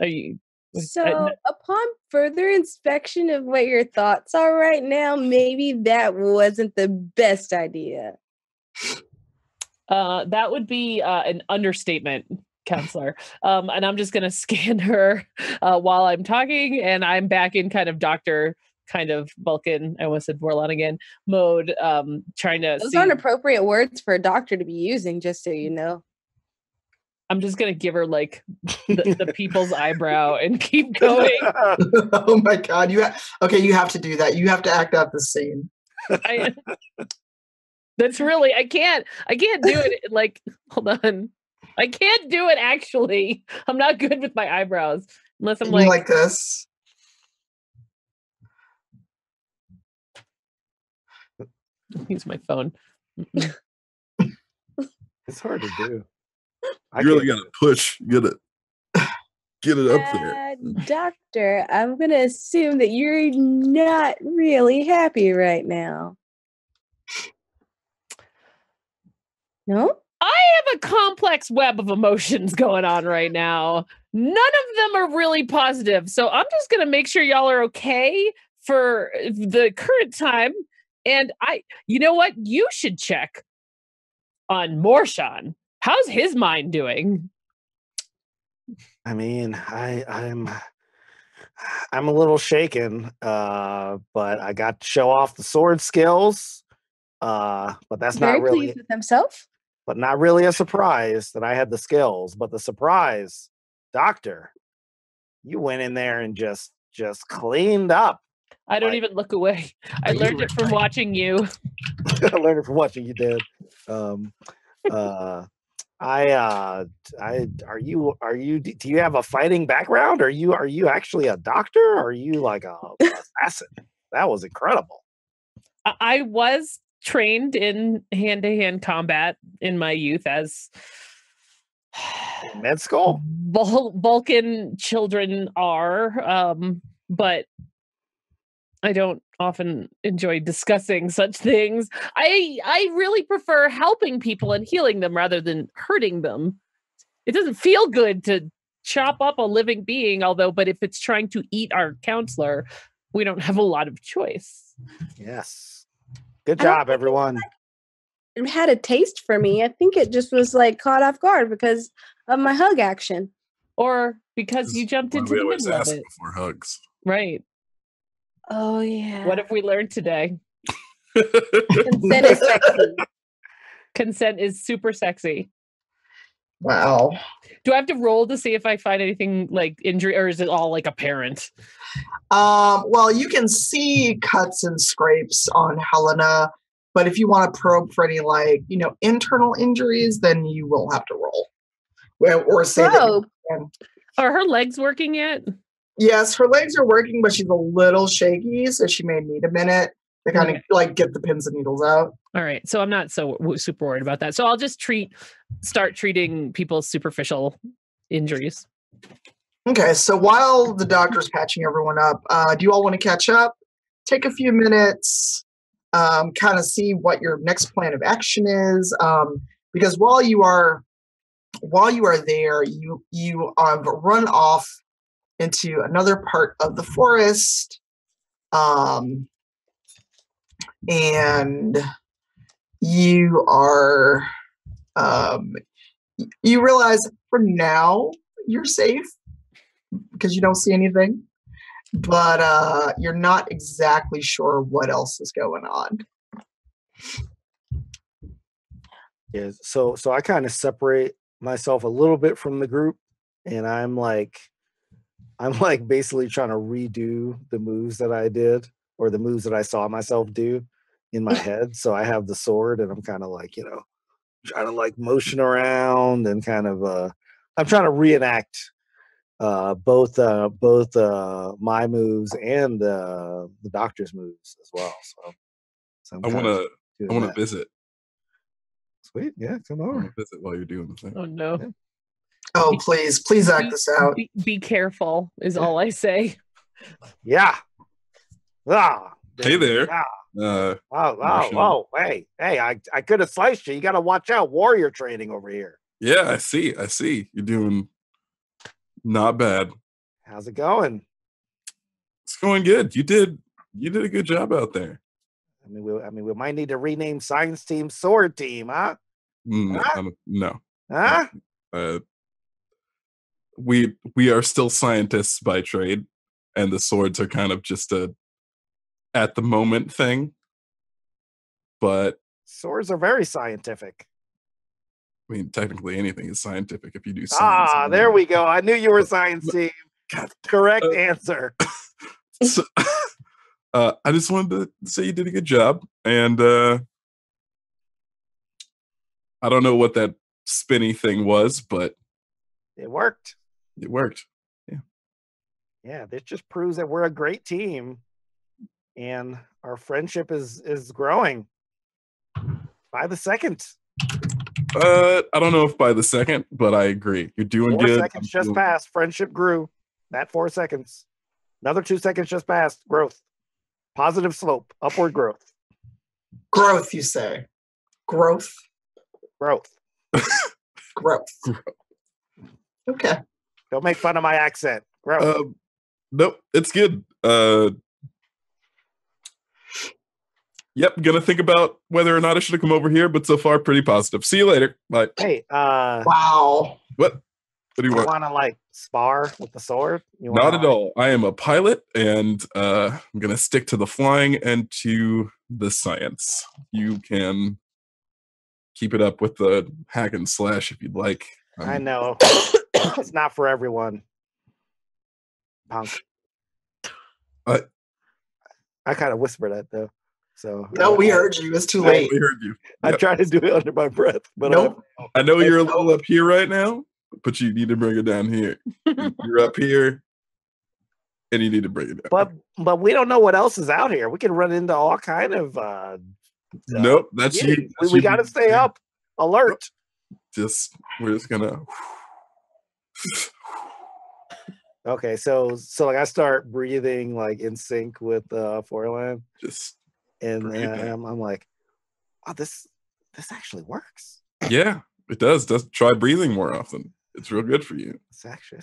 Upon further inspection of what your thoughts are right now, maybe that wasn't the best idea. That would be an understatement, counselor. And I'm just going to scan her while I'm talking, and I'm back in kind of doctor, kind of Vulcan, I almost said Vorlon again, mode, trying to Those aren't appropriate words for a doctor to be using, just so you know. I'm just going to give her like the people's eyebrow and keep going. Oh my God. You have to do that. You have to act out the scene. That's really, I can't do it. Like, hold on. I can't do it actually. I'm not good with my eyebrows. Unless I'm like this. Use my phone. It's hard to do. You really gotta push. You gotta get it up there. Doctor, I'm gonna assume that you're not really happy right now. No? I have a complex web of emotions going on right now. None of them are really positive. So I'm just going to make sure y'all are okay for the current time. And you know what? You should check on Morshan. How's his mind doing? I mean, I'm a little shaken, but I got to show off the sword skills. But that's very not really pleased with himself. But not really a surprise that I had the skills. But the surprise, doctor, you went in there and just cleaned up. I don't even look away. I learned it from watching you. I learned it from watching you, did. Do you have a fighting background? Are you actually a doctor? Or are you like a assassin? That was incredible. I was trained in hand-to-hand combat in my youth as Med school. Vulcan children are, but I don't often enjoy discussing such things. I really prefer helping people and healing them rather than hurting them. It doesn't feel good to chop up a living being, but if it's trying to eat our counselor, we don't have a lot of choice. Yes. Good job, everyone. It had a taste for me. I think it just was like caught off guard because of my hug action. Or because you jumped into the middle of it. Before hugs. Right. Oh, yeah. What have we learned today? Consent is sexy. Consent is super sexy. Wow. Do I have to roll to see if I find anything like injury, or is it all like apparent? Well, you can see cuts and scrapes on Helena, but if you want to probe for any internal injuries, then you will have to roll. Or say that. Are her legs working yet? Yes, her legs are working, but she's a little shaky, so she may need a minute to kind of get the pins and needles out. All right, so I'm not so super worried about that. So I'll just start treating people's superficial injuries. Okay, so while the doctor's patching everyone up, do you all want to catch up? Take a few minutes, kind of see what your next plan of action is, because while you are there, you run off into another part of the forest, and you are you realize for now you're safe because you don't see anything, but you're not exactly sure what else is going on. Yeah, so I kind of separate myself a little bit from the group, and I'm like basically trying to redo the moves that I did, or the moves that I saw myself do in my head. So I have the sword, and I'm kind of like, trying to motion around and kind of I'm trying to reenact both my moves and the doctor's moves as well. So I want to visit. Sweet, yeah, come over. I want to visit while you're doing the thing. Oh no. Yeah. Oh, please act this out. Be careful is all I say. Yeah. Hey there. Oh, hey, I could have sliced you. You got to watch out. Warrior training over here. Yeah, I see. You're doing not bad. How's it going? It's going good. You did a good job out there. I mean, we might need to rename Science Team Sword Team, huh? No. Huh? We are still scientists by trade, and the swords are kind of just a at the moment thing. But swords are very scientific. I mean, technically anything is scientific if you do science. There we go. I knew you were Science Team. Correct answer. So, I just wanted to say you did a good job, and I don't know what that spinny thing was, but it worked. It worked. Yeah. This just proves that we're a great team, and our friendship is growing by the second. I don't know if by the second, but I agree. You're doing 4 good. seconds just passed. Friendship grew. That 4 seconds. Another 2 seconds just passed. Growth. Positive slope. Upward growth. Growth, you say? Growth. Growth. Okay. Don't make fun of my accent. Growth. Nope, it's good. Yep, gonna think about whether or not I should come over here, but so far pretty positive. See you later. Bye. Hey, wow. What do you want? Want to spar with the sword? Not at all. I am a pilot, and I'm gonna stick to the flying and to the science. You can keep it up with the hack and slash if you'd like. I know. It's not for everyone. Punk. I kind of whispered that though. So no, we heard you. It's too late. We heard you. I tried to do it under my breath, but nope. I know you're a little up here right now, but you need to bring it down here. You're up here. and you need to bring it down. But we don't know what else is out here. We can run into all kind of. Nope, that's yeah, you. We got to stay up, alert. We're just gonna. Okay, so like I start breathing like in sync with Foreland, and I'm like, oh, this actually works. Yeah, it does. Try breathing more often. It's real good for you. It's actually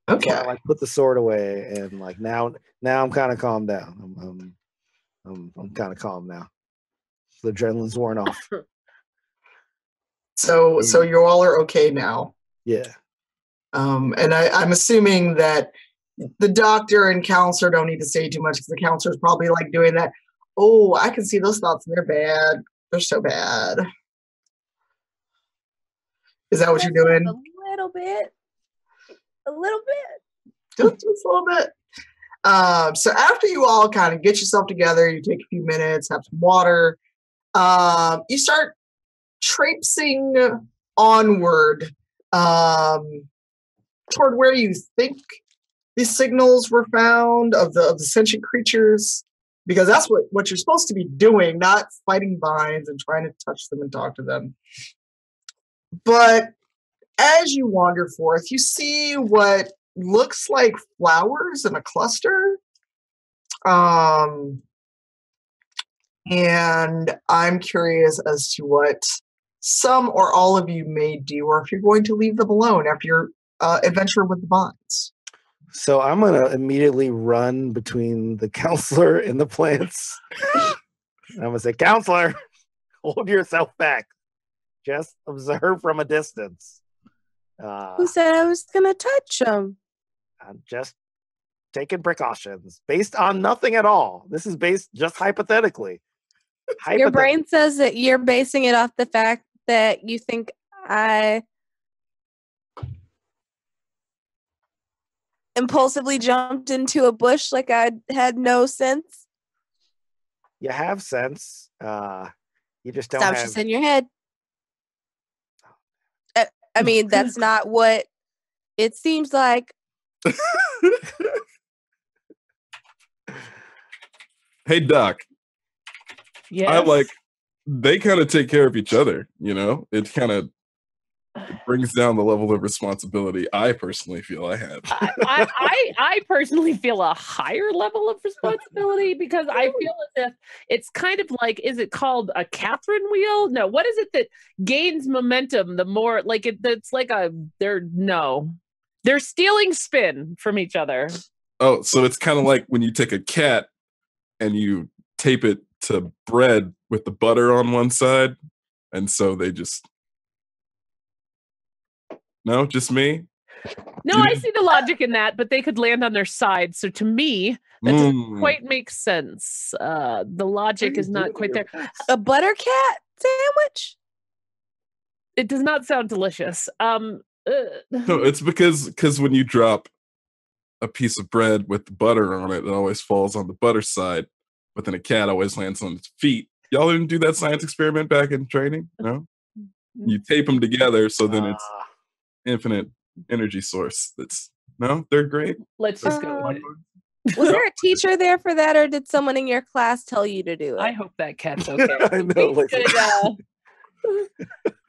Okay. So I like put the sword away, and like now I'm kind of calmed down. I'm kind of calm now. The adrenaline's worn off. So you all are okay now. Yeah. And I'm assuming that the doctor and counselor don't need to say too much because the counselor's probably like doing that. Oh, I can see those thoughts and they're bad. They're so bad. Is that what you're doing? A little bit. Just a little bit. So after you all kind of get yourself together, you take a few minutes, have some water. You start traipsing onward toward where you think these signals were found of the sentient creatures, because that's what you're supposed to be doing, not fighting vines and trying to touch them and talk to them. But as you wander forth, you see what looks like flowers in a cluster. And I'm curious as to what some or all of you may do, or if you're going to leave them alone after your adventure with the vines. So I'm going to immediately run between the counselor and the plants. I'm going to say, counselor, hold yourself back. Just observe from a distance. Who said I was going to touch them? I'm just taking precautions based on nothing at all. This is based just hypothetically. Your brain says that you're basing it off the fact that you think I impulsively jumped into a bush like I had no sense. You have sense. You just don't Sounds have... just in your head. I mean, that's not what it seems like. Hey, Doc. Yes. They kind of take care of each other, you know? It kind of brings down the level of responsibility I personally feel I have. I personally feel a higher level of responsibility because I feel as if it's kind of like, is it called a Catherine wheel? No, what is it that gains momentum the more, like it's like they're stealing spin from each other. Oh, so it's kind of like when you take a cat and you tape it to bread with the butter on one side, and so they just... No, just me? No, I see the logic in that, but they could land on their side. So to me, that doesn't quite make sense. The logic is not quite there. A butter cat sandwich? It does not sound delicious. No, it's because when you drop a piece of bread with the butter on it, it always falls on the butter side, but then a cat always lands on its feet. Y'all didn't do that science experiment back in training? No? You tape them together, so then it's infinite energy source. They're great. Let's just go with it. Was there a teacher there for that, or did someone in your class tell you to do it? I hope that cat's okay. I know.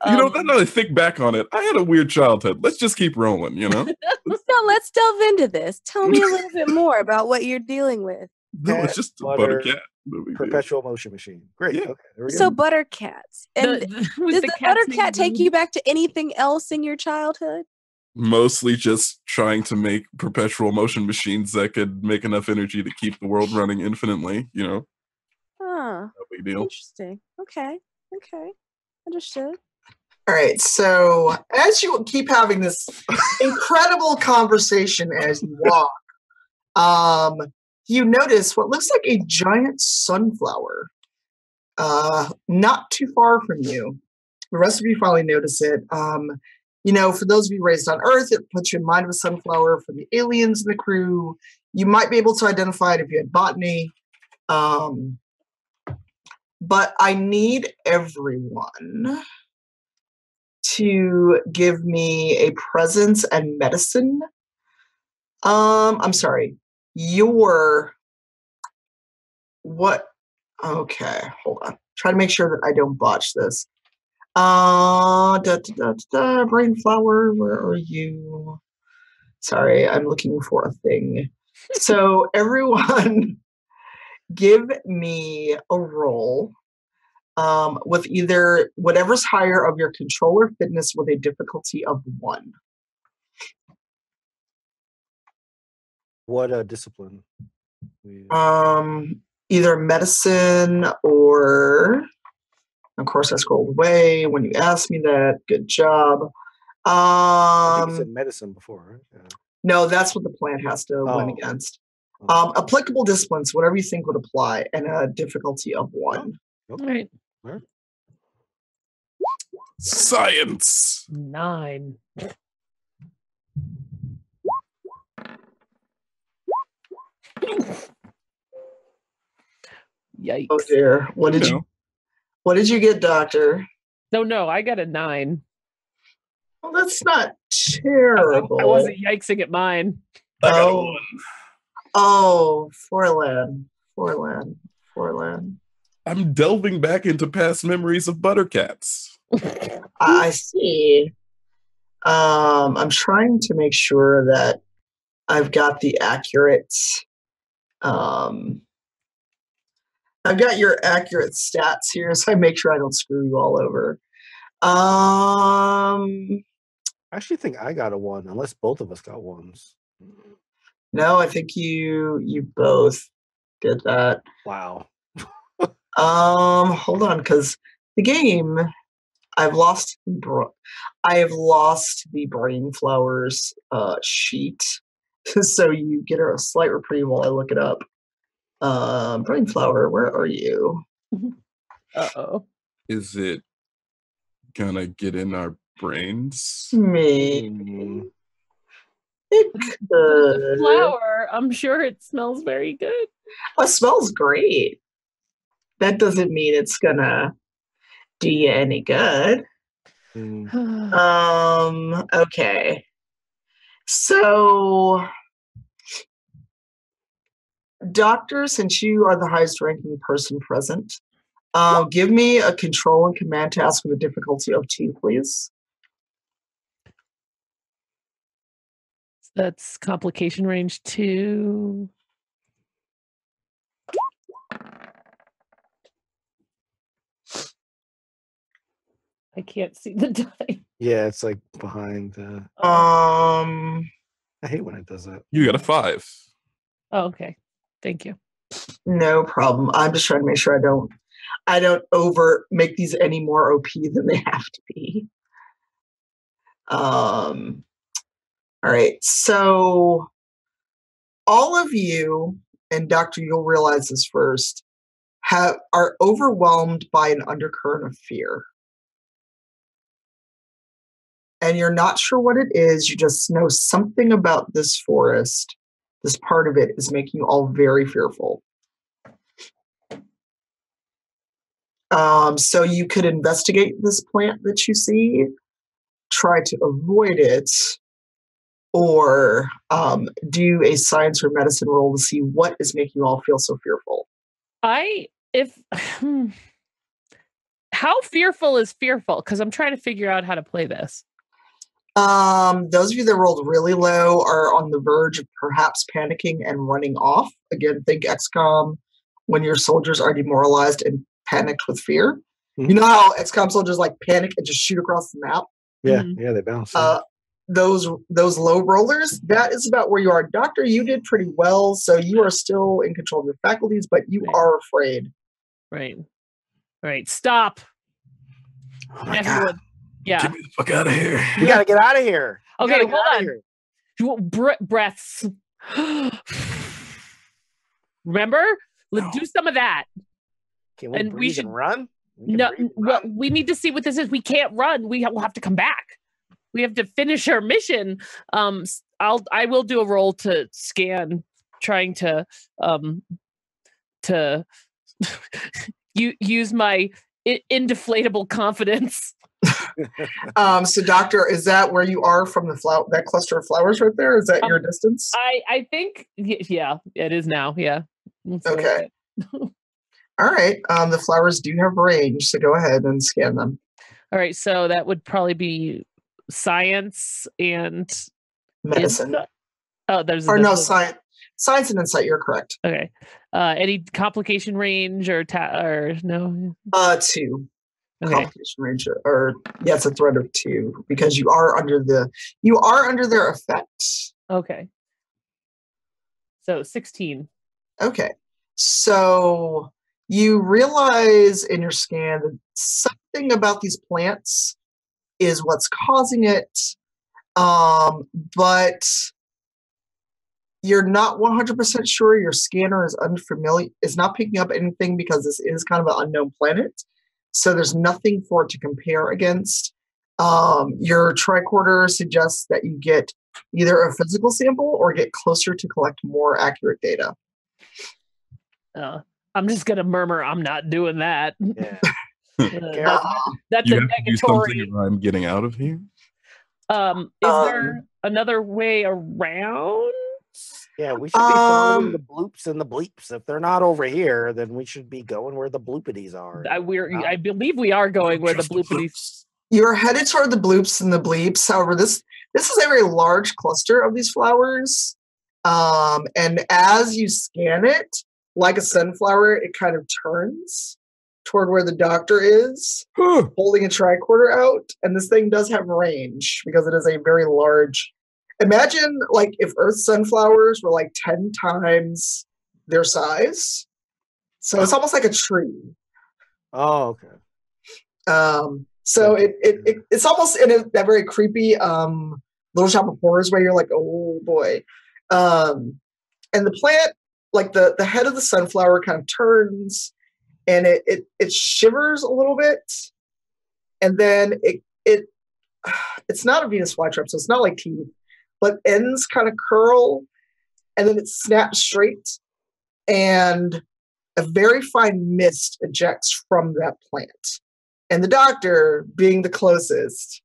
Now that I think back on it, I had a weird childhood. Let's just keep rolling, you know? No, let's delve into this. Tell me a little bit more about what you're dealing with. No, it's just a butter cat. Perpetual motion machine. Great. Yeah. Okay. There we go. So butter cats. And does the butter cat take you back to anything else in your childhood? Mostly just trying to make perpetual motion machines that could make enough energy to keep the world running infinitely, you know? No big deal. Interesting. Okay. Understood. All right, so as you keep having this incredible conversation as you walk, you notice what looks like a giant sunflower not too far from you. The rest of you finally notice it. For those of you raised on Earth, it puts you in mind of a sunflower. For the aliens in the crew, you might be able to identify it if you had botany. But I need everyone to give me a presence and medicine I'm sorry. What? Okay, hold on. Try to make sure that I don't botch this. Brain flower, where are you? Sorry, I'm looking for a thing. So everyone, give me a roll with either whatever's higher of your controller fitness with a difficulty of 1. What discipline? Either medicine or, of course, I scrolled away when you asked me that. Good job. I think you said medicine before, right? Yeah. No, that's what the plant has to win against. Applicable disciplines, whatever you think would apply, and a difficulty of 1. Right. Science. 9. Yikes. Oh dear. What did you get, Doctor? No, I got a 9. Well, that's not terrible. I wasn't yikesing at mine. I got a 1. Oh, Forlan. I'm delving back into past memories of buttercats. I see. I'm trying to make sure that I've got the accurate. I've got your accurate stats here, so I make sure I don't screw you all over. I actually think I got a 1, unless both of us got 1s. No, I think you both did that. Wow. Hold on, because the game, I have lost the brain flowers sheet, so you get a slight reprieve while I look it up. Brain flower, where are you? Uh-oh. Is it gonna get in our brains? Maybe. It could. Flower, I'm sure it smells very good. It smells great. That doesn't mean it's gonna do you any good. Okay. So, Doctor, since you are the highest ranking person present, give me a control and command task with a difficulty of 2, please. That's complication range 2. I can't see the die. Yeah, it's like behind. I hate when it does that. You got a 5. Oh, okay. Thank you. No problem. I'm just trying to make sure I don't make these any more OP than they have to be. All right. So all of you, and Doctor, you'll realize this first, are overwhelmed by an undercurrent of fear. And you're not sure what it is. You just know something about this forest, this part of it, is making you all very fearful. So you could investigate this plant that you see, try to avoid it, or do a science or medicine roll to see what is making you all feel so fearful. How fearful is fearful? Because I'm trying to figure out how to play this. Those of you that rolled really low are on the verge of perhaps panicking and running off. Again, think XCOM when your soldiers are demoralized and panicked with fear. Mm-hmm. You know how XCOM soldiers like panic and just shoot across the map? Yeah, yeah, they bounce. Those low rollers, that is about where you are. Doctor, you did pretty well, so you are still in control of your faculties, but you are afraid. Right. Stop. Oh my God. Yeah. Get me the fuck out of here. We gotta get out of here. Okay, hold on. Breaths. Remember? Let's do some of that. Can we breathe and run? Well, we need to see what this is. We can't run. We'll have to come back. We have to finish our mission. I will do a roll to scan, trying to use my indeflatable confidence So, Doctor, is that where you are from that cluster of flowers right there? Is that your distance? I think, yeah, it is now. Yeah. Okay. All right. The flowers do have range, so go ahead and scan them. All right. So that would probably be science and Medicine. Science. Science and insight. You're correct. Okay. Any complication range or no? 2. Okay. Complication range, or it's a threat of 2 because you are under their effect. Okay. So 16. Okay. So you realize in your scan that something about these plants is what's causing it, but you're not 100% sure. Your scanner is not picking up anything because this is kind of an unknown planet. So there's nothing for it to compare against. Your tricorder suggests that you get either a physical sample or get closer to collect more accurate data. I'm just going to murmur, I'm not doing that. Yeah. That's you a have to do something or I'm getting out of here. Is there another way around? Yeah, we should be following the bloops and the bleeps. If they're not over here, then we should be going where the bloopities are. I believe we are going where the bloopities. You're headed toward the bloops and the bleeps. However, this is a very large cluster of these flowers. And as you scan it, like a sunflower, it kind of turns toward where the doctor is, holding a tricorder out. And this thing does have range because it is a very large. Imagine like if Earth sunflowers were like 10 times their size. So it's almost like a tree. Oh, okay. So it's almost in that very creepy Little Shop of Horrors where you're like, oh boy. And the plant, like the head of the sunflower kind of turns and it shivers a little bit. And then it's not a Venus flytrap, so it's not like teeth, but ends kind of curl and then it snaps straight and a very fine mist ejects from that plant. And the doctor, being the closest,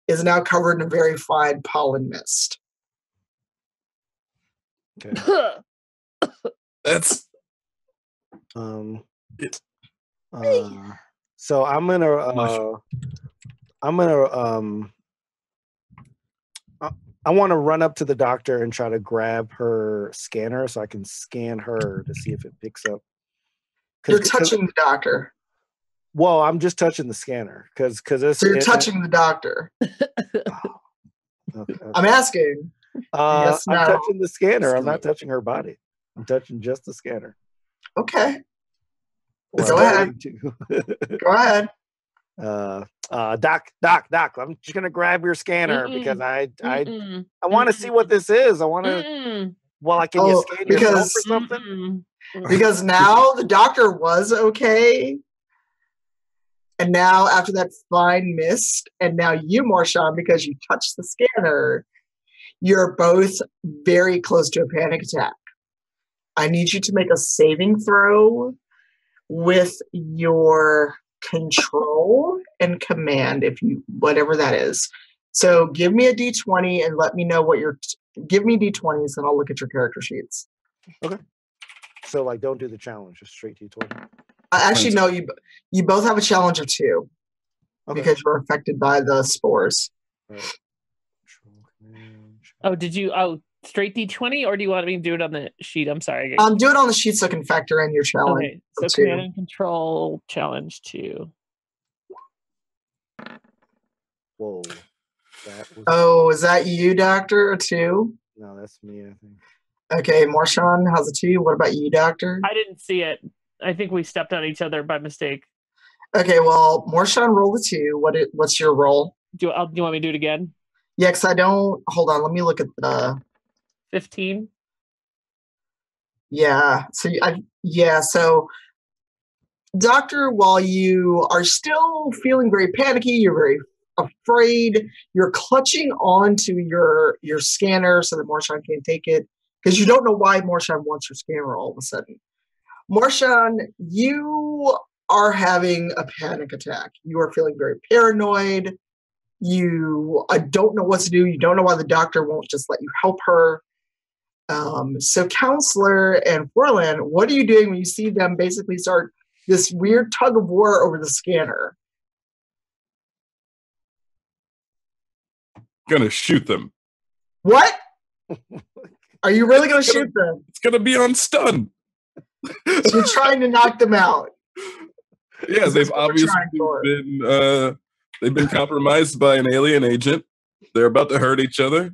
is now covered in a very fine pollen mist. Okay. That's so I'm gonna I want to run up to the doctor and try to grab her scanner so I can scan her to see if it picks up. You're touching the doctor. Well, I'm just touching the scanner because so you're touching the doctor. Okay. I'm asking. Yes, I'm touching the scanner. I'm not touching her body. I'm touching just the scanner. Okay. Go ahead. Go ahead. Doc, I'm just gonna grab your scanner because I want to see what this is. I want to. Well, can you scan yourself or something? Because now the doctor was okay, and now after that fine mist, and now you, Marshawn, because you touched the scanner, you're both very close to a panic attack. I need you to make a saving throw with your control and command, whatever that is. So give me a d20 and let me know what give me d20s and I'll look at your character sheets. Okay. So like, don't do the challenge, just straight d20. Actually, no, you both have a challenge of 2 because you're affected by the spores. Right. Did you straight d20 or do you want me to do it on the sheet? I'm sorry. Do it on the sheet so I can factor in your challenge. Okay, so command and control challenge 2. Whoa. Is that you, Doctor, or 2? No, that's me, I think. Okay, Marshawn, how's it 2? What about you, Doctor? I didn't see it. I think we stepped on each other by mistake. Okay, well, Marshawn rolled a 2. What's your roll? Do you want me to do it again? Yeah, because I don't. Hold on, let me look at the 15. Yeah. So, Doctor, while you are still feeling very panicky, you're very afraid, you're clutching onto your scanner so that Marshawn can't take it because you don't know why Marshawn wants your scanner all of a sudden. Marshawn, you are having a panic attack. You are feeling very paranoid. You don't know what to do. You don't know why the doctor won't just let you help her. So Counselor and Forlan, what are you doing when you see them basically start this weird tug of war over the scanner? Gonna shoot them. What? Are you really going to shoot them? It's gonna be on stun. So you're trying to knock them out. Yeah, they've obviously been compromised by an alien agent. They're about to hurt each other.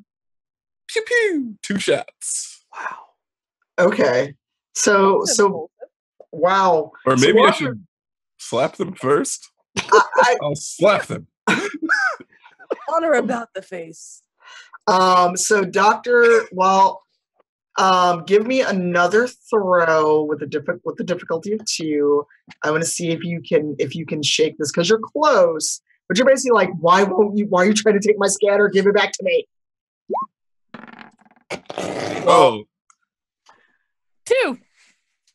Pew pew. 2 shots. Wow. Okay. So wow. Or maybe I should slap them first. I'll slap them. On or about the face. So Doctor, give me another throw with the difficulty of 2. I want to see if you can shake this because you're close, but you're basically like, why are you trying to take my scanner? Give it back to me. Oh. 2.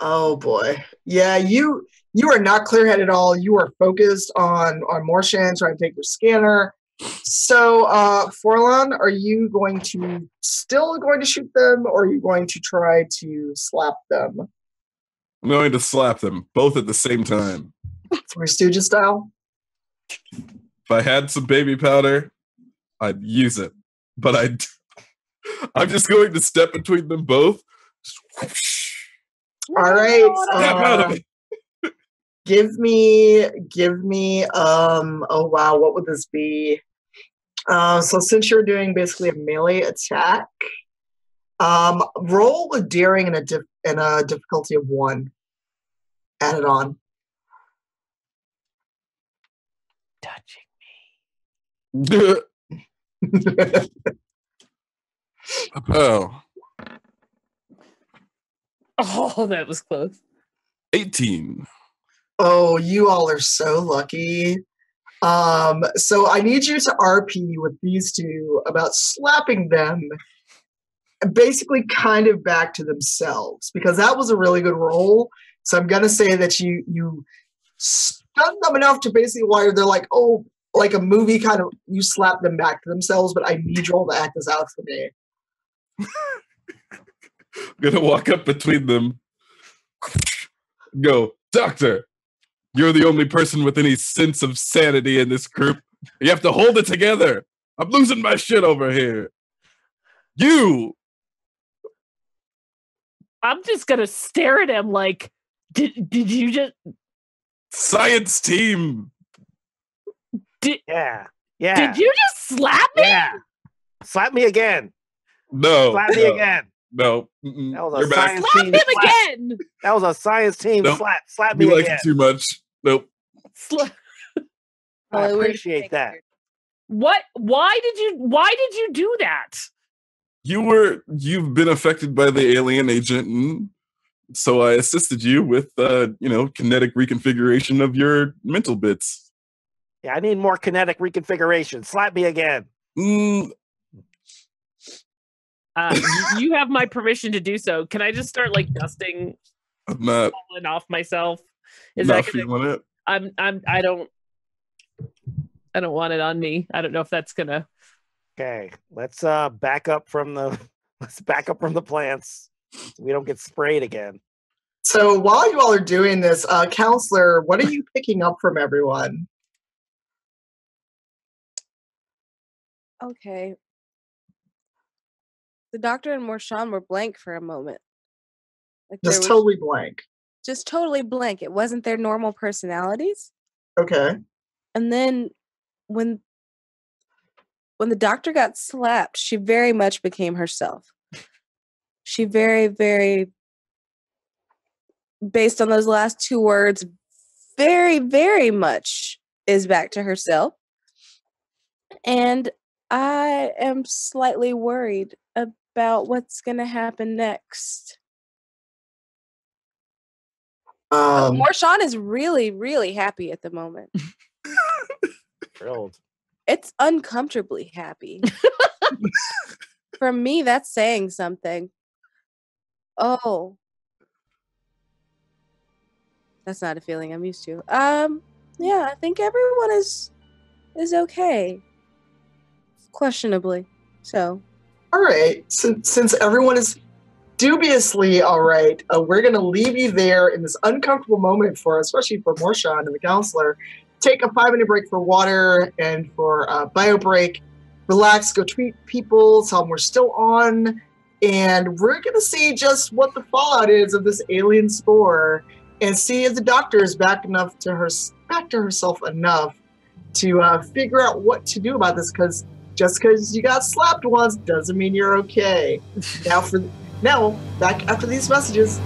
Oh boy. Yeah, you are not clear-headed at all. You are focused on Morshan trying to take your scanner. So, Forlan, are you still going to shoot them, or are you going to try to slap them? I'm going to slap them both at the same time. Three Stooges style? If I had some baby powder, I'd use it. But I'm just going to step between them both. All right. Give me, oh wow, what would this be? So since you're doing basically a melee attack, roll with daring and a difficulty of 1. Add it on. Touching me. Oh. Oh, that was close. 18. Oh, you all are so lucky. So I need you to RP with these two about slapping them basically kind of back to themselves, because that was a really good roll. So I'm gonna say that you stunned them enough to basically why they're like, oh, like a movie kind of, you slap them back to themselves, but I need you all to act this out for me. I'm gonna walk up between them. Go, Doctor, you're the only person with any sense of sanity in this group. You have to hold it together. I'm losing my shit over here. You! I'm just gonna stare at him like, did you just... Science team! Yeah. Did you just slap me? Yeah. Slap me again. No. Slap me again. No. That was a You're back. science Slap team him slap. again! That was a science team Nope. slap. Slap me You like again. it too much. Nope. I appreciate that. What? Why did you do that? You've been affected by the alien agent, and so I assisted you with kinetic reconfiguration of your mental bits. Yeah, I need more kinetic reconfiguration. Slap me again. Mm, You have my permission to do so. Can I just start like dusting I'm not pollen off myself? feeling it. I don't want it on me. I don't know if that's gonna. Okay, let's back up from the plants so we don't get sprayed again. So while you all are doing this, Counselor, what are you picking up from everyone? Okay. The doctor and Morshan were blank for a moment. Like Just totally blank. Just totally blank. It wasn't their normal personalities. Okay. And then when the doctor got slapped, she very much became herself. She very, very, based on those last 2 words, very, very much is back to herself. And I am slightly worried about what's going to happen next. Morshan is really, really happy at the moment. Thrilled. It's uncomfortably happy. For me, that's saying something. Oh. That's not a feeling I'm used to. Yeah, I think everyone is okay. questionably. So, All right. Since everyone is dubiously all right, we're going to leave you there in this uncomfortable moment especially for Morshan and the counselor. Take a 5-minute break for water and for a bio break. Relax, go treat people, tell them we're still on, and we're going to see just what the fallout is of this alien spore and see if the doctor is back to herself enough to figure out what to do about this, because just because you got slapped once doesn't mean you're okay. Now, back after these messages.